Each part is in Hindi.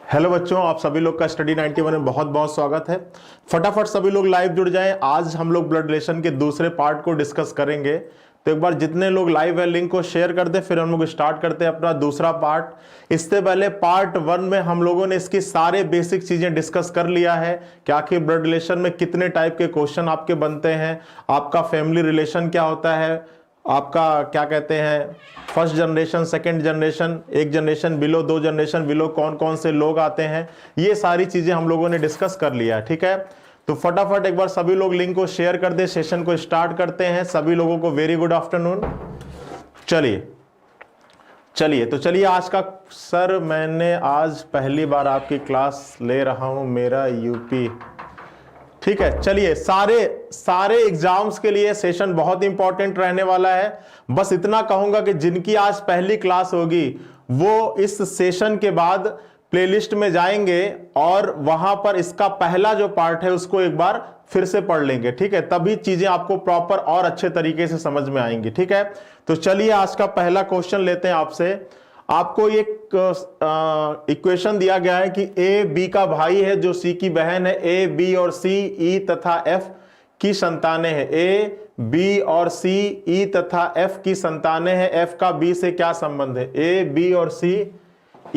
हेलो बच्चों, आप सभी लोग का स्टडी 91 में बहुत बहुत स्वागत है। फटाफट सभी लोग लाइव जुड़ जाएं। आज हम लोग ब्लड रिलेशन के दूसरे पार्ट को डिस्कस करेंगे। तो एक बार जितने लोग लाइव है लिंक को शेयर कर दें, फिर हम लोग स्टार्ट करते हैं अपना दूसरा पार्ट। इससे पहले पार्ट 1 में हम लोगों ने इसकी सारे बेसिक चीजें डिस्कस कर लिया है कि आखिर ब्लड रिलेशन में कितने टाइप के क्वेश्चन आपके बनते हैं, आपका फैमिली रिलेशन क्या होता है, आपका क्या कहते हैं फर्स्ट जनरेशन, सेकंड जनरेशन, एक जनरेशन बिलो, दो जनरेशन बिलो, कौन कौन से लोग आते हैं, ये सारी चीजें हम लोगों ने डिस्कस कर लिया है। ठीक है, तो फटाफट एक बार सभी लोग लिंक को शेयर कर दे, सेशन को स्टार्ट करते हैं। सभी लोगों को वेरी गुड आफ्टरनून। चलिए आज का सर, मैंने आज पहली बार आपकी क्लास ले रहा हूं, मेरा यूपी। ठीक है, चलिए सारे एग्जाम्स के लिए सेशन बहुत इंपॉर्टेंट रहने वाला है। बस इतना कहूंगा कि जिनकी आज पहली क्लास होगी वो इस सेशन के बाद प्लेलिस्ट में जाएंगे और वहां पर इसका पहला जो पार्ट है उसको एक बार फिर से पढ़ लेंगे। ठीक है, तभी चीजें आपको प्रॉपर और अच्छे तरीके से समझ में आएंगी। ठीक है, तो चलिए आज का पहला क्वेश्चन लेते हैं आपसे। आपको एक इक्वेशन दिया गया है कि ए बी का भाई है जो सी की बहन है। ए बी और सी ई तथा एफ की संतानें हैं। ए बी और सी ई तथा एफ की संतानें हैं। एफ का बी से क्या संबंध है? ए बी और सी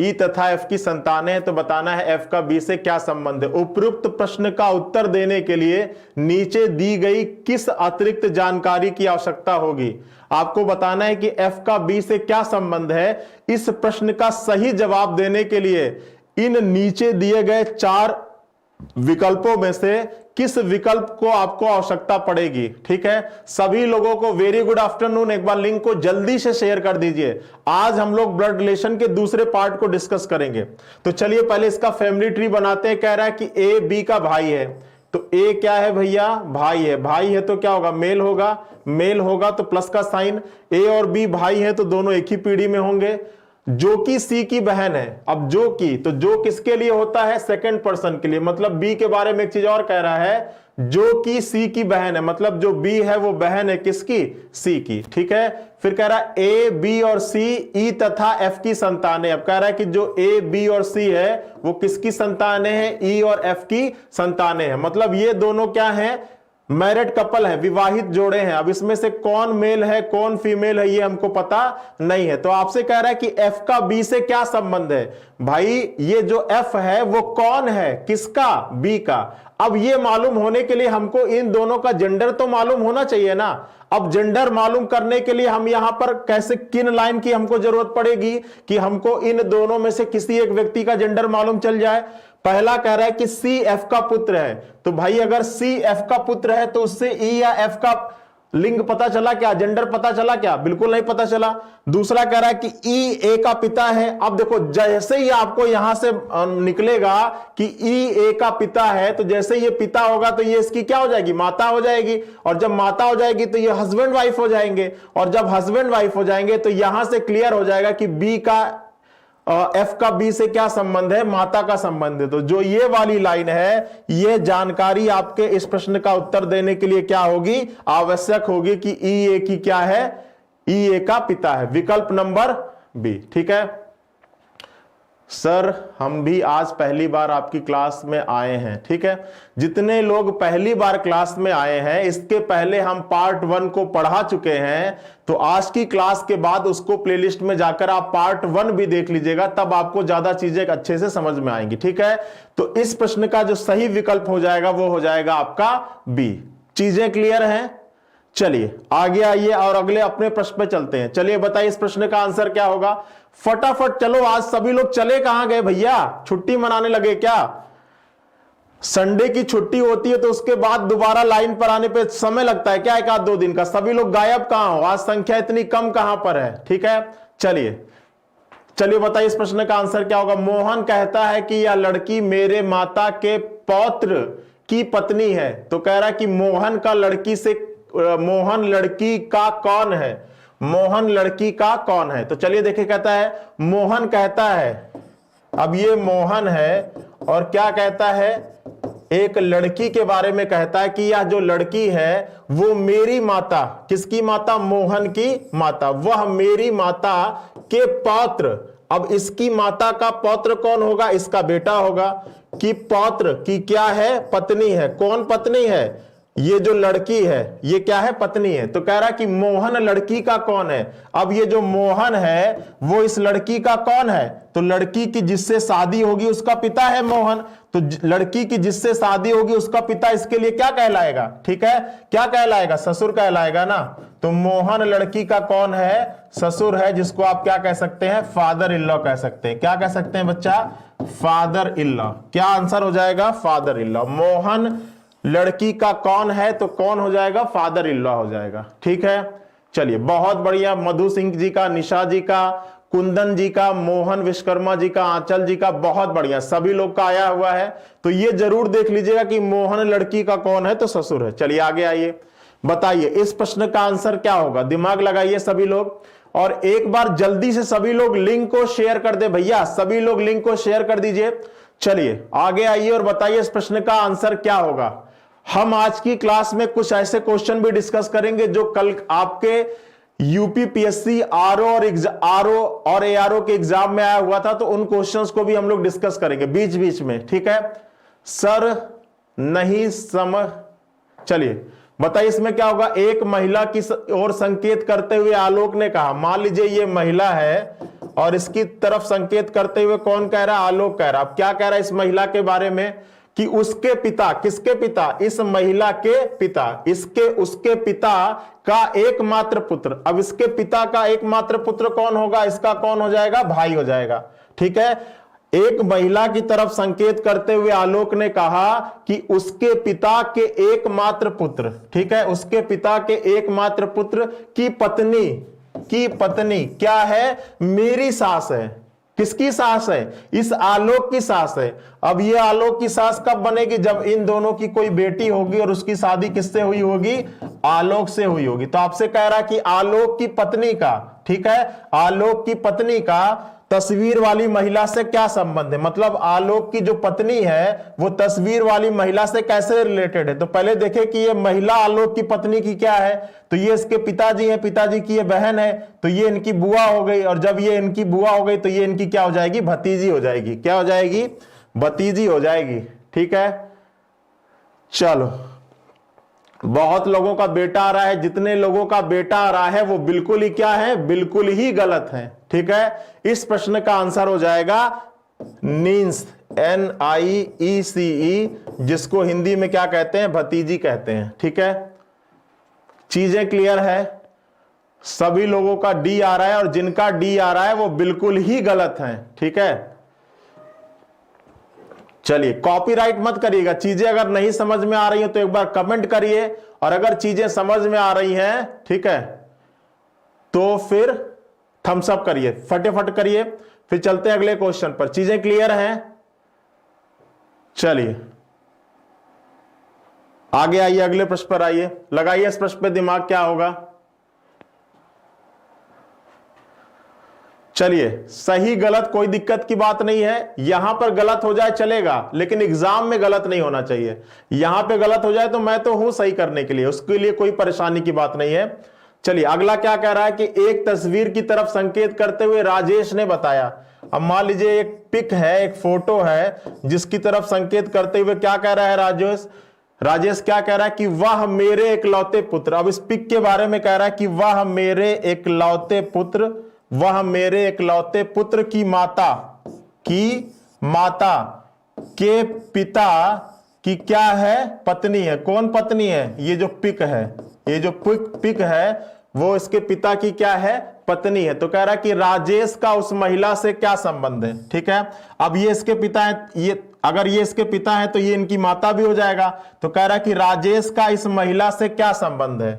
ई तथा एफ की संतानें हैं, तो बताना है एफ का बी से क्या संबंध है। उपयुक्त प्रश्न का उत्तर देने के लिए नीचे दी गई किस अतिरिक्त जानकारी की आवश्यकता होगी? आपको बताना है कि एफ का बी से क्या संबंध है। इस प्रश्न का सही जवाब देने के लिए इन नीचे दिए गए 4 विकल्पों में से किस विकल्प को आपको आवश्यकता पड़ेगी? ठीक है, सभी लोगों को वेरी गुड आफ्टरनून। एक बार लिंक को जल्दी से शेयर कर दीजिए। आज हम लोग ब्लड रिलेशन के दूसरे पार्ट को डिस्कस करेंगे। तो चलिए पहले इसका फैमिली ट्री बनाते हैं। कह रहा है कि ए बी का भाई है, तो ए क्या है भैया? भाई है। भाई है तो क्या होगा? मेल होगा। मेल होगा तो प्लस का साइन। ए और बी भाई है तो दोनों एक ही पीढ़ी में होंगे। जो कि सी की बहन है। अब जो की, तो जो किसके लिए होता है? सेकंड पर्सन के लिए। मतलब बी के बारे में एक चीज और कह रहा है, जो कि सी की बहन है, मतलब जो बी है वो बहन है किसकी? सी की। ठीक है, फिर कह रहा है ए बी और सी ई तथा एफ की संतानें। अब कह रहा है कि जो ए बी और सी है वो किसकी संतानें हैं? ई और एफ की संतानें हैं। मतलब ये दोनों क्या हैं? मैरिड कपल है, विवाहित जोड़े हैं। अब इसमें से कौन मेल है कौन फीमेल है ये हमको पता नहीं है। तो आपसे कह रहा है कि एफ का बी से क्या संबंध है? भाई ये जो एफ है वो कौन है? किसका? बी का। अब ये मालूम होने के लिए हमको इन दोनों का जेंडर तो मालूम होना चाहिए ना। अब जेंडर मालूम करने के लिए हम यहां पर कैसे, किन लाइन की हमको जरूरत पड़ेगी कि हमको इन दोनों में से किसी एक व्यक्ति का जेंडर मालूम चल जाए? पहला कह रहा है कि सी एफ का पुत्र है, तो भाई अगर सी एफ का पुत्र है तो उससे ई या एफ का लिंग पता चला क्या? जेंडर पता चला क्या? बिल्कुल नहीं पता चला। दूसरा कह रहा है कि ई ए का पिता है। अब देखो जैसे ही आपको यहां से निकलेगा कि ई ए का पिता है, तो जैसे ये पिता होगा तो ये इसकी क्या हो जाएगी? माता हो जाएगी। और जब माता हो जाएगी तो ये हस्बैंड वाइफ हो जाएंगे। और जब हस्बैंड वाइफ हो जाएंगे तो यहां से क्लियर हो जाएगा कि बी का एफ का बी से क्या संबंध है? माता का संबंध है। तो जो ये वाली लाइन है, ये जानकारी आपके इस प्रश्न का उत्तर देने के लिए क्या होगी? आवश्यक होगी कि ई ए की क्या है? ई ए का पिता है। विकल्प नंबर बी। ठीक है सर, हम भी आज पहली बार आपकी क्लास में आए हैं। ठीक है, जितने लोग पहली बार क्लास में आए हैं, इसके पहले हम पार्ट 1 को पढ़ा चुके हैं, तो आज की क्लास के बाद उसको प्लेलिस्ट में जाकर आप पार्ट 1 भी देख लीजिएगा, तब आपको ज्यादा चीजें अच्छे से समझ में आएंगी। ठीक है, तो इस प्रश्न का जो सही विकल्प हो जाएगा वो हो जाएगा आपका बी। चीजें क्लियर हैं? चलिए आगे आइए और अगले अपने प्रश्न पे चलते हैं। चलिए बताइए इस प्रश्न का आंसर क्या होगा? फटाफट चलो, आज सभी लोग चले कहां गए भैया? छुट्टी मनाने लगे क्या? संडे की छुट्टी होती है तो उसके बाद दोबारा लाइन पर आने पे समय लगता है क्या? 1-2 दिन का। सभी लोग गायब कहां हो? आज संख्या इतनी कम कहां पर है? ठीक है, चलिए बताइए इस प्रश्न का आंसर क्या होगा? मोहन कहता है कि यह लड़की मेरे माता के पौत्र की पत्नी है। तो कह रहा है कि मोहन लड़की का कौन है? मोहन लड़की का कौन है? तो चलिए देखिए, कहता है मोहन कहता है, अब ये मोहन है और क्या कहता है? एक लड़की के बारे में कहता है कि यह जो लड़की है वो मेरी माता, किसकी माता? मोहन की माता। वह मेरी माता के पौत्र अब इसकी माता का पौत्र कौन होगा? इसका बेटा होगा। कि पौत्र की क्या है? पत्नी है। कौन पत्नी है? ये जो लड़की है ये क्या है? पत्नी है। तो कह रहा कि मोहन लड़की का कौन है? अब ये जो मोहन है वो इस लड़की का कौन है? तो लड़की की जिससे शादी होगी उसका पिता है मोहन। तो लड़की की जिससे शादी होगी उसका पिता इसके लिए क्या कहलाएगा? ठीक है, क्या कहलाएगा? ससुर कहलाएगा ना। तो मोहन लड़की का कौन है? ससुर है, जिसको आप क्या कह सकते हैं? फादर इन लॉ कह सकते हैं। क्या कह सकते हैं बच्चा? Father in law. क्या आंसर हो जाएगा? Father in law. मोहन लड़की का कौन है? तो कौन हो जाएगा? फादर इन लॉ हो जाएगा। ठीक है, चलिए बहुत बढ़िया। मधु सिंह जी का, निशा जी का, कुंदन जी का, मोहन विश्वकर्मा जी का, आंचल जी का, बहुत बढ़िया, सभी लोग का आया हुआ है। तो ये जरूर देख लीजिएगा कि मोहन लड़की का कौन है? तो ससुर है। चलिए आगे आइए, बताइए इस प्रश्न का आंसर क्या होगा? दिमाग लगाइए सभी लोग, और एक बार जल्दी से सभी लोग लिंक को शेयर कर दे भैया, सभी लोग लिंक को शेयर कर दीजिए। चलिए आगे आइए और बताइए इस प्रश्न का आंसर क्या होगा। हम आज की क्लास में कुछ ऐसे क्वेश्चन भी डिस्कस करेंगे जो कल आपके यूपीपीएससी आरओ और एआरओ के एग्जाम में आया हुआ था, तो उन क्वेश्चंस को भी हम लोग डिस्कस करेंगे बीच बीच में। ठीक है सर, नहीं समझ। चलिए बताइए इसमें क्या होगा? एक महिला की ओर संकेत करते हुए आलोक ने कहा। मान लीजिए ये महिला है और इसकी तरफ संकेत करते हुए कौन कह रहा है? आलोक कह रहा है। अब क्या कह रहा है इस महिला के बारे में? कि उसके पिता, किसके पिता? इस महिला के पिता, उसके पिता का एकमात्र पुत्र। अब इसके पिता का एकमात्र पुत्र कौन होगा? इसका कौन हो जाएगा? भाई हो जाएगा। ठीक है, एक महिला की तरफ संकेत करते हुए आलोक ने कहा कि उसके पिता के एकमात्र पुत्र, ठीक है, उसके पिता के एकमात्र पुत्र की पत्नी क्या है? मेरी सास है। किसकी सास है? इस आलोक की सास है। अब ये आलोक की सास कब बनेगी? जब इन दोनों की कोई बेटी होगी और उसकी शादी किससे हुई होगी? आलोक से हुई होगी। तो आपसे कह रहा कि आलोक की पत्नी का, ठीक है, आलोक की पत्नी का तस्वीर वाली महिला से क्या संबंध है? मतलब आलोक की जो पत्नी है वो तस्वीर वाली महिला से कैसे रिलेटेड है? तो पहले देखें कि ये महिला आलोक की पत्नी की क्या है। तो ये इसके पिताजी हैं, पिताजी की ये बहन है, तो ये इनकी बुआ हो गई। और जब ये इनकी बुआ हो गई तो ये इनकी क्या हो जाएगी? भतीजी हो जाएगी। क्या हो जाएगी? भतीजी हो जाएगी। ठीक है, चलो बहुत लोगों का बेटा आ रहा है। जितने लोगों का बेटा आ रहा है वो बिल्कुल ही क्या है? बिल्कुल ही गलत है। ठीक है, इस प्रश्न का आंसर हो जाएगा नींस, NIECE, जिसको हिंदी में क्या कहते हैं? भतीजी कहते हैं। ठीक है, चीजें क्लियर है? सभी लोगों का डी आ रहा है और जिनका डी आ रहा है वो बिल्कुल ही गलत है। ठीक है, चलिए कॉपीराइट मत करिएगा। चीजें अगर नहीं समझ में आ रही हो तो एक बार कमेंट करिए, और अगर चीजें समझ में आ रही हैं, ठीक है, तो फिर थम्स अप करिए, फटाफट करिए। फिर चलते हैं अगले क्वेश्चन पर। चीजें क्लियर हैं? चलिए आगे आइए, अगले प्रश्न पर आइए। लगाइए इस प्रश्न पे दिमाग, क्या होगा? चलिए सही गलत कोई दिक्कत की बात नहीं है। यहां पर गलत हो जाए चलेगा, लेकिन एग्जाम में गलत नहीं होना चाहिए। यहां पे गलत हो जाए तो मैं तो हूं सही करने के लिए, उसके लिए कोई परेशानी की बात नहीं है। चलिए अगला क्या कह रहा है कि एक तस्वीर की तरफ संकेत करते हुए राजेश ने बताया। अब मान लीजिए एक पिक है, एक फोटो है, जिसकी तरफ संकेत करते हुए क्या कह रहा है राजेश क्या कह रहा है? कि वह मेरे इकलौते पुत्र। अब इस पिक के बारे में कह रहा है कि वह मेरे इकलौते पुत्र की माता के पिता की क्या है? पत्नी है। कौन पत्नी है? ये जो पिक है वो इसके पिता की क्या है? पत्नी है। तो कह रहा है कि राजेश का उस महिला से क्या संबंध है? ठीक है, अब ये इसके पिता है, अगर ये इसके पिता है तो ये इनकी माता भी हो जाएगा। तो कह रहा है कि राजेश का इस महिला से क्या संबंध है?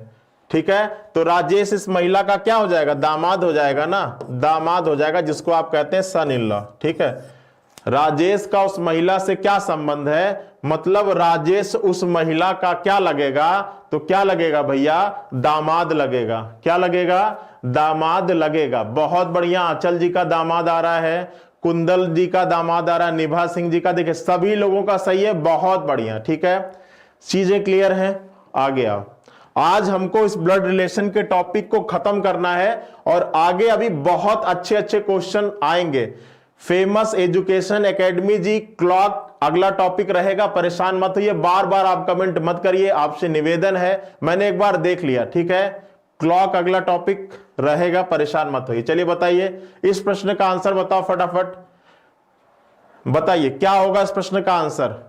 ठीक है, तो राजेश इस महिला का क्या हो जाएगा? दामाद हो जाएगा ना, दामाद हो जाएगा, जिसको आप कहते हैं सन इन लॉ। ठीक है, राजेश का उस महिला से क्या संबंध है? मतलब राजेश उस महिला का क्या लगेगा? तो क्या लगेगा भैया? दामाद लगेगा। क्या लगेगा? दामाद लगेगा। बहुत बढ़िया, आंचल जी का दामाद आ रहा है, कुंदल जी का दामाद आ रहा है, निभा सिंह जी का, देखिए सभी लोगों का सही है, बहुत बढ़िया। ठीक है, चीजें क्लियर हैं? आगे आओ। आज हमको इस ब्लड रिलेशन के टॉपिक को खत्म करना है और आगे अभी बहुत अच्छे अच्छे क्वेश्चन आएंगे। फेमस एजुकेशन एकेडमी जी क्लॉक अगला टॉपिक रहेगा, परेशान मत होइए, बार बार आप कमेंट मत करिए, आपसे निवेदन है, मैंने एक बार देख लिया, ठीक है। क्लॉक अगला टॉपिक रहेगा, परेशान मत होइए। चलिए बताइए इस प्रश्न का आंसर बताओ फटाफट, बताइए क्या होगा इस प्रश्न का आंसर,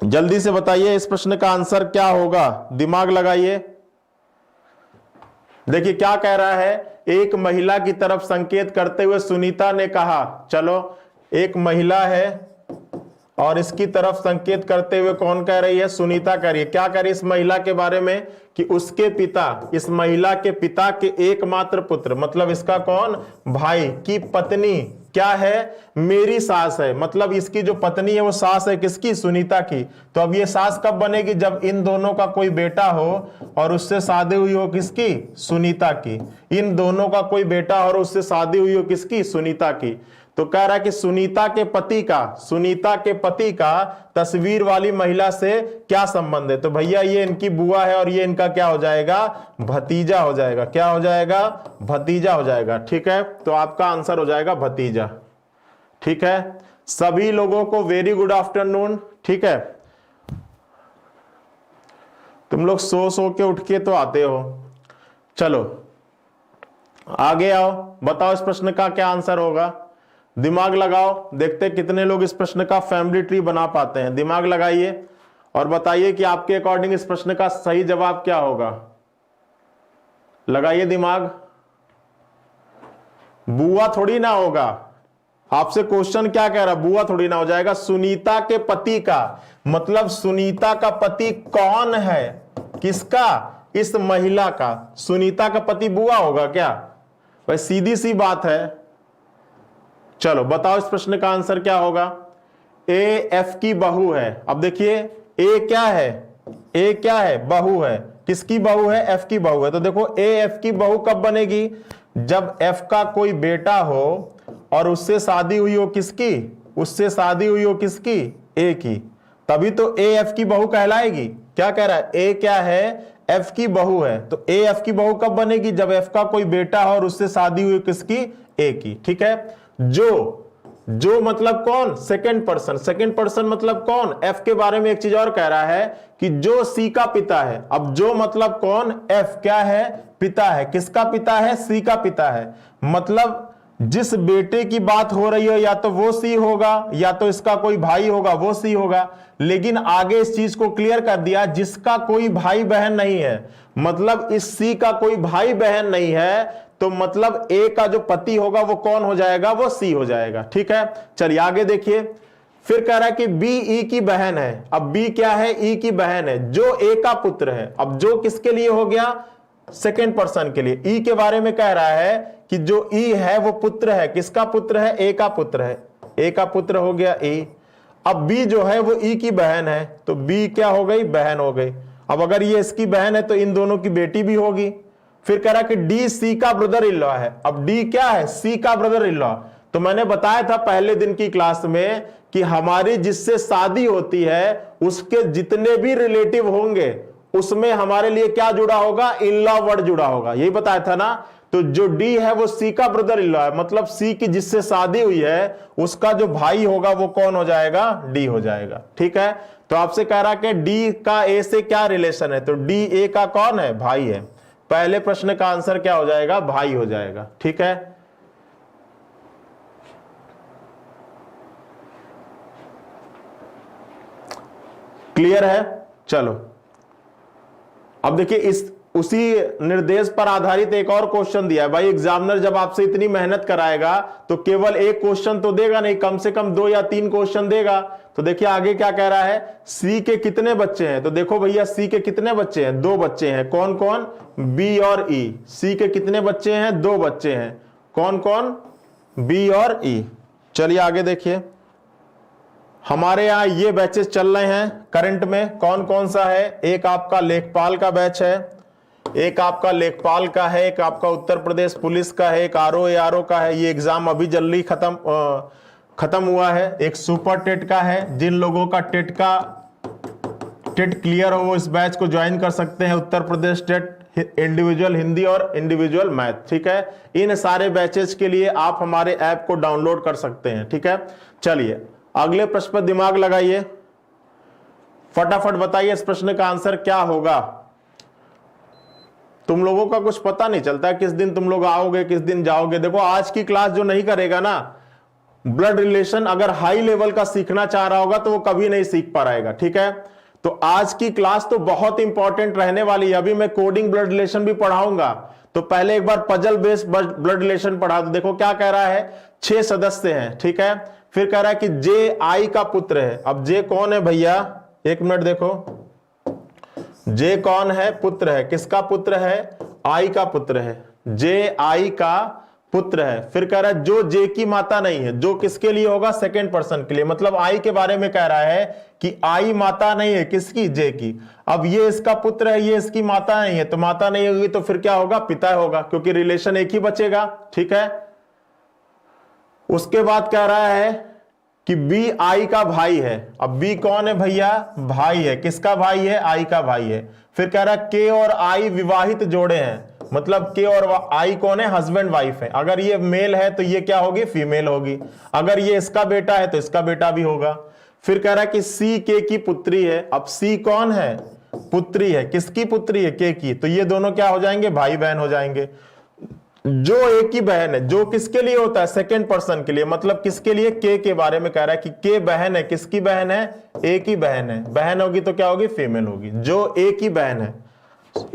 जल्दी से बताइए इस प्रश्न का आंसर क्या होगा, दिमाग लगाइए। देखिए क्या कह रहा है, एक महिला की तरफ संकेत करते हुए सुनीता ने कहा, चलो एक महिला है और इसकी तरफ संकेत करते हुए कौन कह रही है, सुनीता कह रही है। क्या कह रही है इस महिला के बारे में कि उसके पिता, इस महिला के पिता के एकमात्र पुत्र, मतलब इसका कौन, भाई की पत्नी क्या है, मेरी सास है। मतलब इसकी जो पत्नी है वो सास है किसकी, सुनीता की। तो अब ये सास कब बनेगी, जब इन दोनों का कोई बेटा हो और उससे शादी हुई हो किसकी, सुनीता की। इन दोनों का कोई बेटा हो और उससे शादी हुई हो किसकी, सुनीता की। तो कह रहा है कि सुनीता के पति का तस्वीर वाली महिला से क्या संबंध है। तो भैया ये इनकी बुआ है और ये इनका क्या हो जाएगा, भतीजा हो जाएगा। क्या हो जाएगा, भतीजा हो जाएगा, ठीक है। तो आपका आंसर हो जाएगा भतीजा, ठीक है। सभी लोगों को वेरी गुड आफ्टरनून, ठीक है। तुम लोग सो के उठ के तो आते हो। चलो आगे आओ, बताओ इस प्रश्न का क्या आंसर होगा, दिमाग लगाओ, देखते कितने लोग इस प्रश्न का फैमिली ट्री बना पाते हैं। दिमाग लगाइए और बताइए कि आपके अकॉर्डिंग इस प्रश्न का सही जवाब क्या होगा, लगाइए दिमाग। बुआ थोड़ी ना होगा, आपसे क्वेश्चन क्या कह रहा, बुआ थोड़ी ना हो जाएगा, सुनीता के पति का। मतलब सुनीता का पति कौन है, किसका, इस महिला का। सुनीता का पति बुआ होगा क्या, भाई सीधी सी बात है। चलो बताओ इस प्रश्न का आंसर क्या होगा, ए एफ की बहू है। अब देखिए ए क्या है, ए क्या है, बहू है। किसकी बहू है, एफ की बहू है। तो देखो ए एफ की बहू कब बनेगी, जब एफ का कोई बेटा हो और उससे शादी हुई हो किसकी, उससे शादी हुई हो किसकी, ए की, तभी तो ए एफ की बहू कहलाएगी। क्या कह रहा है, ए क्या है, एफ की बहू है। तो ए एफ की बहू कब बनेगी, जब एफ का कोई बेटा हो और उससे शादी हुई किसकी, ए की, ठीक है। जो मतलब कौन, सेकंड पर्सन मतलब कौन, एफ के बारे में एक चीज और कह रहा है कि जो सी का पिता है। अब जो मतलब कौन, एफ क्या है, पिता है। किसका पिता है, सी का पिता है। मतलब जिस बेटे की बात हो रही है या तो वो सी होगा या तो इसका कोई भाई होगा, वो सी होगा। लेकिन आगे इस चीज को क्लियर कर दिया, जिसका कोई भाई बहन नहीं है, मतलब इस सी का कोई भाई बहन नहीं है, तो मतलब ए का जो पति होगा वो कौन हो जाएगा, वो सी हो जाएगा, ठीक है। चलिए आगे देखिए, फिर कह रहा है कि बी ई की बहन है। अब बी क्या है, ई की बहन है, जो ए का पुत्र है। अब जो किसके लिए हो गया, सेकेंड पर्सन के लिए। ई के बारे में कह रहा है कि जो ई है वो पुत्र है, किसका पुत्र है, ए का पुत्र है, ए का पुत्र हो गया ई। अब बी जो है वो ई की बहन है, तो बी क्या हो गई, बहन हो गई। अब अगर ये इसकी बहन है तो इन दोनों की बेटी भी होगी। फिर कह रहा कि डी सी का ब्रदर इन लॉ है। अब डी क्या है, सी का ब्रदर इन लॉ। तो मैंने बताया था पहले दिन की क्लास में कि हमारी जिससे शादी होती है उसके जितने भी रिलेटिव होंगे उसमें हमारे लिए क्या जुड़ा होगा, इन लॉ वर्ड जुड़ा होगा, यही बताया था ना। तो जो डी है वो सी का ब्रदर इन लॉ है, मतलब सी की जिससे शादी हुई है उसका जो भाई होगा वो कौन हो जाएगा, डी हो जाएगा, ठीक है। तो आपसे कह रहा कि डी का ए से क्या रिलेशन है, तो डी ए का कौन है, भाई है। पहले प्रश्न का आंसर क्या हो जाएगा, भाई हो जाएगा, ठीक है। क्लियर है। चलो अब देखिए इस उसी निर्देश पर आधारित एक और क्वेश्चन दिया है। भाई एग्जामिनर जब आपसे इतनी मेहनत कराएगा तो केवल एक क्वेश्चन तो देगा नहीं, कम से कम 2 या 3 क्वेश्चन देगा। तो देखिए आगे क्या कह रहा है, सी के कितने बच्चे हैं। तो देखो भैया सी के कितने बच्चे हैं, 2 बच्चे हैं। कौन कौन, बी और ई। सी के कितने बच्चे हैं, 2 बच्चे हैं। कौन कौन, बी और ई। चलिए आगे देखिए, हमारे यहाँ ये बैचेस चल रहे हैं करंट में। कौन कौन सा है, एक आपका लेखपाल का बैच है, एक आपका लेखपाल का है, एक आपका उत्तर प्रदेश पुलिस का है, एक आरओ का है। ये एग्जाम अभी जल्दी खत्म हुआ है। एक सुपर टेट का है, जिन लोगों का टेट का टेट क्लियर हो वो इस बैच को ज्वाइन कर सकते हैं। उत्तर प्रदेश टेट इंडिविजुअल हिंदी और इंडिविजुअल मैथ, ठीक है। इन सारे बैचेस के लिए आप हमारे ऐप को डाउनलोड कर सकते हैं, ठीक है। चलिए अगले प्रश्न पर दिमाग लगाइए, फटाफट बताइए इस प्रश्न का आंसर क्या होगा। तुम लोगों का कुछ पता नहीं चलता किस दिन तुम लोग आओगे किस दिन जाओगे। देखो आज की क्लास जो नहीं करेगा ना ब्लड रिलेशन, अगर हाई लेवल का सीखना चाह रहा होगा तो वो कभी नहीं सीख पाएगा, ठीक है। तो आज की क्लास तो बहुत इंपॉर्टेंट रहने वाली है। अभी मैं कोडिंग ब्लड रिलेशन भी पढ़ाऊंगा, तो पहले एक बार पजल बेस्ड ब्लड रिलेशन पढ़ा दो। देखो क्या कह रहा है, 6 सदस्य हैं, ठीक है। फिर कह रहा है कि जे आई का पुत्र है। अब जे कौन है भैया, एक मिनट देखो, जे कौन है, पुत्र है। किसका पुत्र है, आई का पुत्र है। जे आई का पुत्र है। फिर कह रहा है जो जे की माता नहीं है, जो किसके लिए होगा, सेकेंड पर्सन के लिए, मतलब आई के बारे में कह रहा है कि आई माता नहीं है, किसकी, जे की। अब ये इसका पुत्र है, ये इसकी माता नहीं है, तो माता नहीं होगी तो फिर क्या होगा, पिता होगा, क्योंकि रिलेशन एक ही बचेगा, ठीक है। उसके बाद कह रहा है कि बी आई का भाई है। अब बी कौन है भैया, भाई है। किसका भाई है, आई का भाई है। फिर कह रहा है के और आई विवाहित जोड़े हैं, मतलब के और आई कौन है, हस्बैंड वाइफ है। अगर ये मेल है तो ये क्या होगी, फीमेल होगी। अगर ये इसका बेटा है तो इसका बेटा भी होगा। फिर कह रहा है कि सी के की पुत्री है। अब सी कौन है, पुत्री है। किसकी पुत्री है, के की। तो ये दोनों क्या हो जाएंगे, भाई बहन हो जाएंगे। जो एक ही बहन है, जो किसके लिए होता है, सेकेंड पर्सन के लिए, मतलब किसके लिए, के बारे में कह रहा है कि के बहन है। किसकी बहन है, एक ही बहन है। बहन होगी तो क्या होगी, फीमेल होगी। जो एक ही बहन है,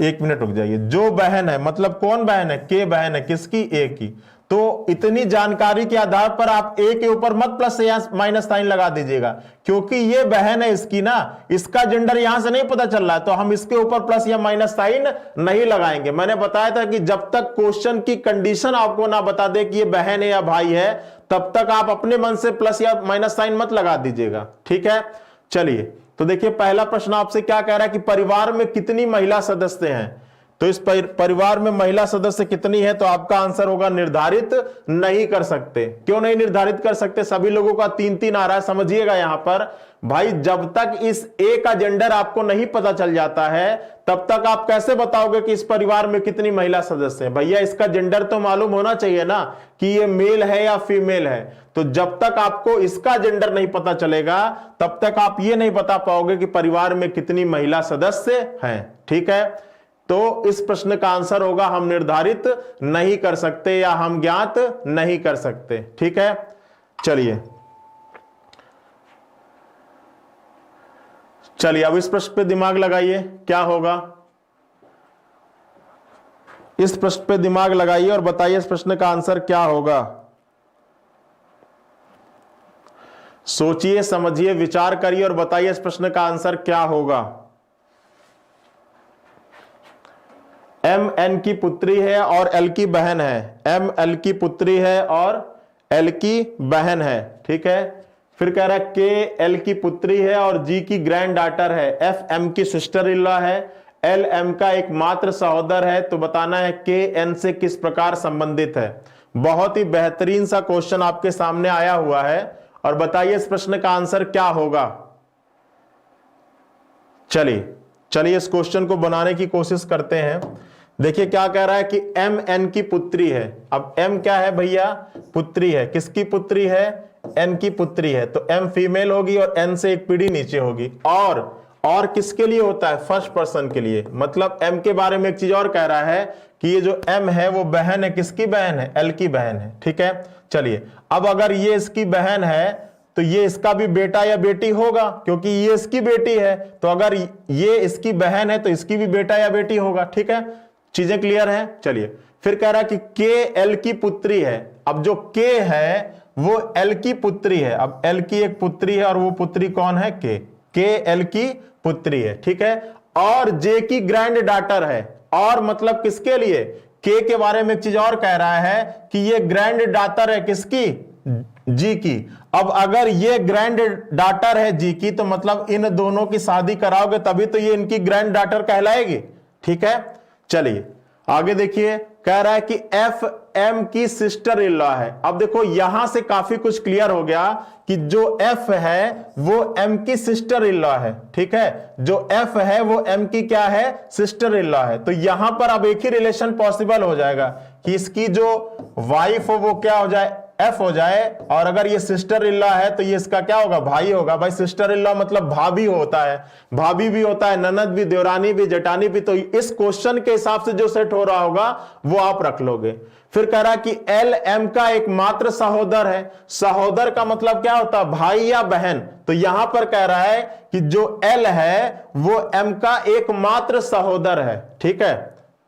एक मिनट रुक जाइए, जो बहन है मतलब कौन बहन है, के बहन है। किसकी, ए की। तो इतनी जानकारी के आधार पर आप ए के ऊपर मत प्लस या माइनस साइन लगा दीजिएगा, क्योंकि ये बहन है इसकी ना, इसका जेंडर यहां से नहीं पता चल रहा है, तो हम इसके ऊपर प्लस या माइनस साइन नहीं लगाएंगे। मैंने बताया था कि जब तक क्वेश्चन की कंडीशन आपको ना बता दे कि ये बहन है या भाई है, तब तक आप अपने मन से प्लस या माइनस साइन मत लगा दीजिएगा, ठीक है। चलिए तो देखिए पहला प्रश्न आपसे क्या कह रहा है कि परिवार में कितनी महिला सदस्य हैं। तो इस परिवार में महिला सदस्य कितनी है, तो आपका आंसर होगा निर्धारित नहीं कर सकते। क्यों नहीं निर्धारित कर सकते, सभी लोगों का 3-3 आ रहा है। समझिएगा यहां पर भाई, जब तक इस ए का जेंडर आपको नहीं पता चल जाता है तब तक आप कैसे बताओगे कि इस परिवार में कितनी महिला सदस्य हैं। भैया इसका जेंडर तो मालूम होना चाहिए ना कि ये मेल है या फीमेल है। तो जब तक आपको इसका जेंडर नहीं पता चलेगा तब तक आप ये नहीं बता पाओगे कि परिवार में कितनी महिला सदस्य हैं, ठीक है। तो इस प्रश्न का आंसर होगा हम निर्धारित नहीं कर सकते या हम ज्ञात नहीं कर सकते, ठीक है। चलिए अब इस प्रश्न पे दिमाग लगाइए, क्या होगा। इस प्रश्न पे दिमाग लगाइए और बताइए इस प्रश्न का आंसर क्या होगा। सोचिए, समझिए, विचार करिए और बताइए इस प्रश्न का आंसर क्या होगा। एम एन की पुत्री है और एल की बहन है। एम एल की पुत्री है और एल की बहन है, ठीक है। फिर कह रहा है के एल की पुत्री है और जी की ग्रैंड डॉटर है। एफ एम की सिस्टर इन लॉ है। एल एम का एक मात्र सहोदर है। तो बताना है के एन से किस प्रकार संबंधित है। बहुत ही बेहतरीन सा क्वेश्चन आपके सामने आया हुआ है और बताइए इस प्रश्न का आंसर क्या होगा। चलिए इस क्वेश्चन को बनाने की कोशिश करते हैं। देखिए क्या कह रहा है कि एम एन की पुत्री है। अब एम क्या है भैया, पुत्री है। किसकी पुत्री है, एन की पुत्री है। तो एम फीमेल होगी और एन से एक पीढ़ी नीचे होगी। और किसके लिए होता है, फर्स्ट पर्सन के लिए। मतलब एम के बारे में एक चीज और कह रहा है कि ये जो एम है वो बहन है। किसकी बहन है, एल की बहन है, ठीक है। चलिए अब अगर ये इसकी बहन है तो ये इसका भी बेटा या बेटी होगा, क्योंकि ये इसकी बेटी है। तो अगर ये इसकी बहन है तो इसकी भी बेटा या बेटी होगा, ठीक है। चीजें क्लियर हैं। चलिए फिर कह रहा है कि के एल की पुत्री है। अब जो के है वो एल की पुत्री है। अब एल की एक पुत्री है और वो पुत्री कौन है, के एल की पुत्री है, ठीक है। और जे की ग्रैंड डॉटर है। और मतलब किसके लिए, के बारे में एक चीज और कह रहा है कि ये ग्रैंड डॉटर है किसकी, जी की। अब अगर ये ग्रैंड डॉटर है जी की तो मतलब इन दोनों की शादी कराओगे तभी तो ये इनकी ग्रैंड डॉटर कहलाएगी, ठीक है। चलिए आगे देखिए, कह रहा है कि एफ एम की सिस्टर इन लॉ है। अब देखो यहां से काफी कुछ क्लियर हो गया कि जो एफ है वो एम की सिस्टर इन लॉ है। ठीक है, जो एफ है वो एम की क्या है, सिस्टर इन लॉ है। तो यहां पर अब एक ही रिलेशन पॉसिबल हो जाएगा कि इसकी जो वाइफ हो वो क्या हो जाए, एफ हो जाए, और अगर ये सिस्टर इन लॉ है तो ये इसका क्या होगा, भाई होगा। भाई सिस्टर इन लॉ मतलब भाभी होता है, भाभी भी होता है, ननद भी, देवरानी भी, जेठानी भी। तो इस क्वेश्चन के हिसाब से जो सेट हो रहा होगा वो आप रख लोगे। फिर कह रहा कि एल एम का एकमात्र सहोदर है। सहोदर का मतलब क्या होता है, भाई या बहन। तो यहां पर कह रहा है कि जो एल है वो एम का एकमात्र सहोदर है। ठीक है,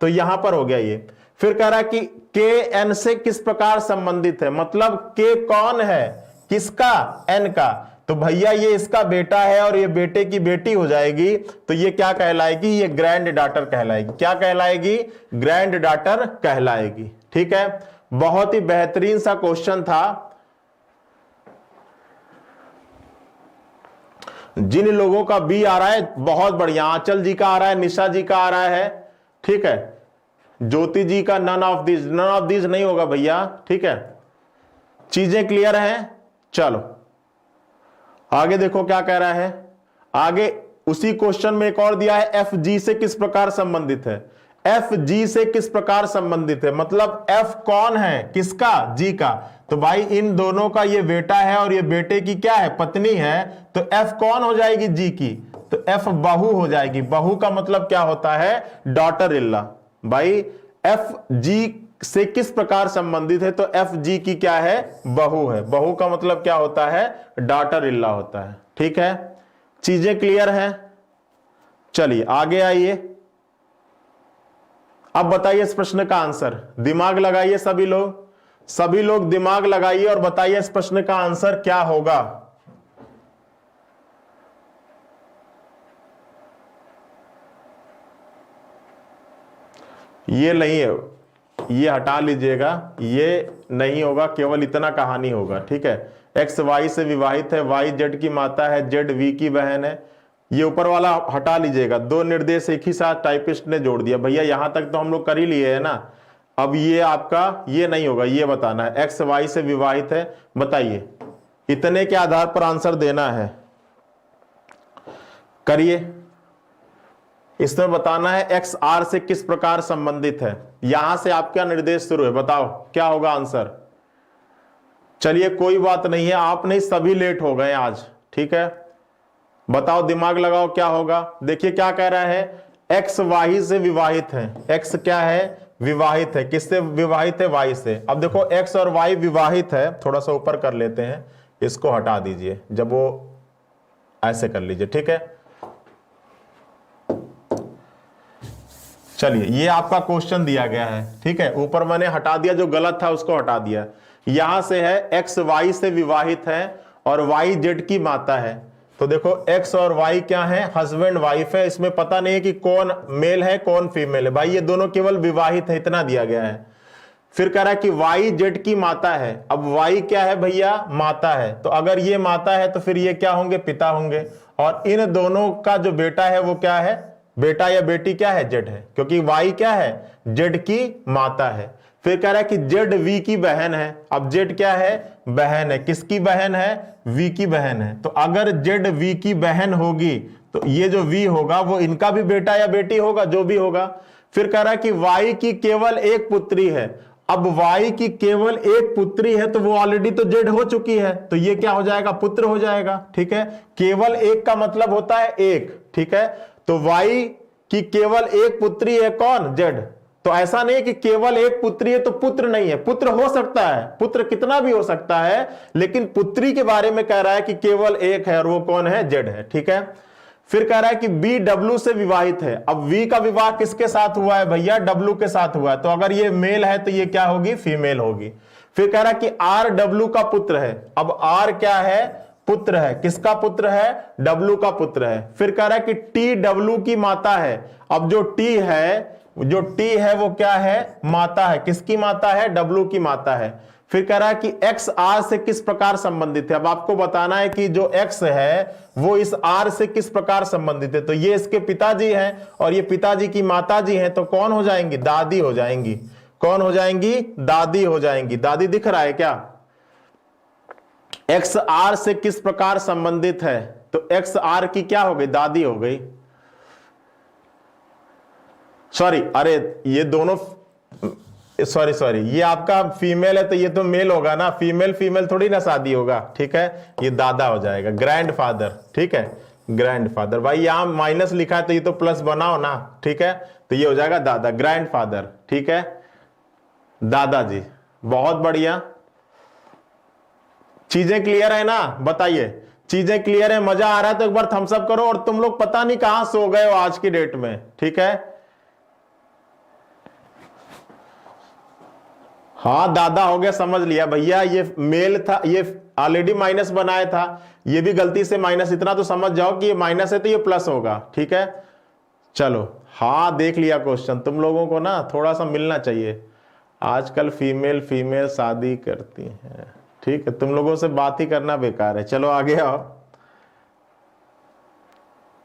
तो यहां पर हो गया ये। फिर कह रहा कि के एन से किस प्रकार संबंधित है, मतलब के कौन है, किसका, एन का। तो भैया ये इसका बेटा है और ये बेटे की बेटी हो जाएगी। तो ये क्या कहलाएगी, ये ग्रैंड डॉटर कहलाएगी। क्या कहलाएगी, ग्रैंड डॉटर कहलाएगी। ठीक है, बहुत ही बेहतरीन सा क्वेश्चन था। जिन लोगों का बी आ रहा है बहुत बढ़िया, आंचल जी का आ रहा है, निशा जी का आ रहा है। ठीक है, ज्योति जी का none of this, none of this नहीं होगा भैया। ठीक है, चीजें क्लियर हैं। चलो आगे देखो क्या कह रहा है। आगे उसी क्वेश्चन में एक और दिया है, एफ जी से किस प्रकार संबंधित है। एफ जी से किस प्रकार संबंधित है, मतलब एफ कौन है, किसका, जी का। तो भाई इन दोनों का ये बेटा है और ये बेटे की क्या है, पत्नी है। तो एफ कौन हो जाएगी, जी की। तो एफ बहू हो जाएगी। बहू का मतलब क्या होता है, डॉटर इन लॉ। भाई एफ जी से किस प्रकार संबंधित है, तो एफ जी की क्या है, बहू है। बहू का मतलब क्या होता है, डॉटर इन लॉ होता है। ठीक है, चीजें क्लियर हैं। चलिए आगे आइए। अब बताइए इस प्रश्न का आंसर, दिमाग लगाइए सभी लोग, सभी लोग दिमाग लगाइए और बताइए इस प्रश्न का आंसर क्या होगा। ये नहीं है, ये हटा लीजिएगा, ये नहीं होगा, केवल इतना कहानी होगा। ठीक है, एक्स वाई से विवाहित है, वाई जेड की माता है, जेड वी की बहन है। ये ऊपर वाला हटा लीजिएगा, दो निर्देश एक ही साथ टाइपिस्ट ने जोड़ दिया। भैया यहां तक तो हम लोग कर ही लिए है ना। अब ये आपका ये नहीं होगा, ये बताना है एक्स वाई से विवाहित है। बताइए, इतने के आधार पर आंसर देना है, करिए। इसमें बताना है एक्स आर से किस प्रकार संबंधित है। यहां से आपका निर्देश शुरू है, बताओ क्या होगा आंसर। चलिए कोई बात नहीं है, आप नहीं सभी लेट हो गए आज। ठीक है, बताओ दिमाग लगाओ क्या होगा। देखिए क्या कह रहा है, एक्स वाई से विवाहित है। एक्स क्या है, विवाहित है। किससे विवाहित है, वाई से। अब देखो एक्स और वाई विवाहित है, थोड़ा सा ऊपर कर लेते हैं, इसको हटा दीजिए, जब वो ऐसे कर लीजिए। ठीक है, चलिए ये आपका क्वेश्चन दिया गया है। ठीक है, ऊपर मैंने हटा दिया, जो गलत था उसको हटा दिया। यहां से है एक्स वाई से विवाहित है और वाई जेड की माता है। तो देखो एक्स और वाई क्या है, हस्बैंड वाइफ है। इसमें पता नहीं है कि कौन मेल है कौन फीमेल है। भाई ये दोनों केवल विवाहित है, इतना दिया गया है। फिर कह रहा है कि वाई जेड की माता है। अब वाई क्या है भैया, माता है। तो अगर ये माता है तो फिर ये क्या होंगे, पिता होंगे। और इन दोनों का जो बेटा है वो क्या है, बेटा या बेटी क्या है, जेड है, क्योंकि वाई क्या है, जेड की माता है। फिर कह रहा है कि जेड वी की बहन है। अब जेड क्या है, बहन है। किसकी बहन है, वी की बहन है। तो अगर जेड वी की बहन होगी तो ये जो वी होगा वो इनका भी बेटा या बेटी होगा, जो भी होगा। फिर कह रहा है कि वाई की केवल एक पुत्री है। अब वाई की केवल एक पुत्री है तो वो ऑलरेडी तो जेड हो चुकी है, तो ये क्या हो जाएगा, पुत्र हो जाएगा। ठीक है, केवल एक का मतलब होता है एक। ठीक है, तो वाई की केवल एक पुत्री है, कौन, जेड। तो ऐसा नहीं कि केवल एक पुत्री है तो पुत्र नहीं है, पुत्र हो सकता है, पुत्र कितना भी हो सकता है, लेकिन पुत्री के बारे में कह रहा है कि केवल एक है और वो कौन है, जेड है। ठीक है, फिर कह रहा है कि बी डब्ल्यू से विवाहित है। अब वी का विवाह किसके साथ हुआ है भैया, डब्ल्यू के साथ हुआ है। तो अगर ये मेल है तो ये क्या होगी, फीमेल होगी। फिर कह रहा है कि आर डब्ल्यू का पुत्र है। अब आर क्या है, पुत्र है। किसका पुत्र है, डब्ल्यू का पुत्र है। फिर कह रहा है कि टी डब्ल्यू की माता है। अब जो टी है वो क्या है, माता है। किसकी माता है, डब्ल्यू की माता है। फिर कह रहा है कि x r से किस प्रकार संबंधित है। अब आपको बताना है कि जो x है वो इस r से किस प्रकार संबंधित है। तो ये इसके पिताजी हैं और ये पिताजी की माताजी हैं, तो कौन हो जाएंगी, दादी हो जाएंगी। कौन हो जाएंगी, दादी हो जाएंगी। दादी दिख रहा है क्या, x r से किस प्रकार संबंधित है, तो x r की क्या हो गई, दादी हो गई। सॉरी, अरे ये दोनों सॉरी ये आपका फीमेल है तो ये तो मेल होगा ना, फीमेल फीमेल थोड़ी ना शादी होगा, ठीक है, ये दादा हो जाएगा, ग्रैंडफादर, ठीक है, ग्रैंडफादर। भाई यहां माइनस लिखा है तो ये तो प्लस बनाओ ना, ठीक है, तो ये हो जाएगा दादा, ग्रैंडफादर, ठीक है, दादाजी। बहुत बढ़िया, चीजें क्लियर है ना, बताइए चीजें क्लियर है, मजा आ रहा है तो एक बार थम्स अप करो। और तुम लोग पता नहीं कहां सो गए हो आज की डेट में, ठीक है। हाँ दादा हो गया, समझ लिया भैया, ये मेल था, ये ऑलरेडी माइनस बनाया था, ये भी गलती से माइनस, इतना तो समझ जाओ कि ये माइनस है तो ये प्लस होगा, ठीक है। चलो हाँ देख लिया क्वेश्चन। तुम लोगों को ना थोड़ा सा मिलना चाहिए, आजकल फीमेल फीमेल शादी करती हैं, ठीक है, तुम लोगों से बात ही करना बेकार है। चलो आगे आओ,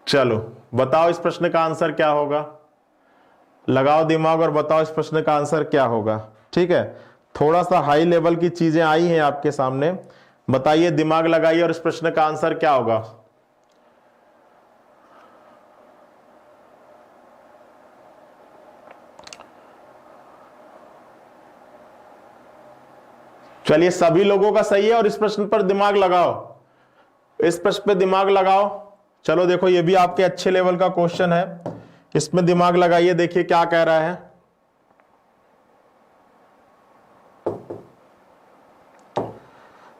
चलो बताओ इस प्रश्न का आंसर क्या होगा, लगाओ दिमाग और बताओ इस प्रश्न का आंसर क्या होगा, ठीक है। थोड़ा सा हाई लेवल की चीजें आई हैं आपके सामने, बताइए, दिमाग लगाइए और इस प्रश्न का आंसर क्या होगा। चलिए सभी लोगों का सही है और इस प्रश्न पर दिमाग लगाओ, इस प्रश्न पे दिमाग लगाओ। चलो देखो ये भी आपके अच्छे लेवल का क्वेश्चन है, इसमें दिमाग लगाइए, देखिए क्या कह रहा है।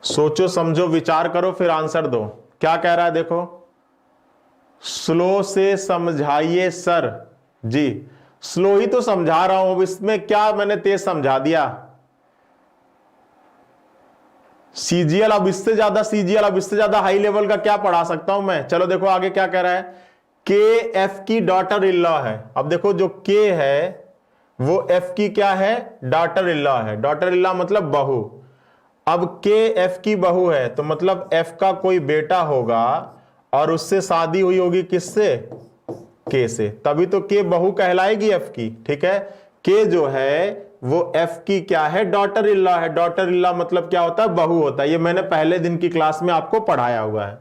सोचो समझो विचार करो फिर आंसर दो। क्या कह रहा है देखो, स्लो से समझाइए सर। जी स्लो ही तो समझा रहा हूं, अब इसमें क्या मैंने तेज समझा दिया। सीजीएल, अब इससे ज्यादा सीजीएल, अब इससे ज्यादा हाई लेवल का क्या पढ़ा सकता हूं मैं। चलो देखो आगे क्या कह रहा है, के एफ की डॉटर इन लॉ है। अब देखो जो के है वो एफ की क्या है, डॉटर इन लॉ है। डॉटर इन लॉ मतलब बहू। अब के एफ की बहू है तो मतलब एफ का कोई बेटा होगा और उससे शादी हुई होगी किससे, के से, तभी तो के बहू कहलाएगी एफ की, ठीक है। के जो है वो एफ की क्या है, डॉटर इन लॉ है। डॉटर इन लॉ मतलब क्या होता है, बहू होता है, ये मैंने पहले दिन की क्लास में आपको पढ़ाया हुआ है।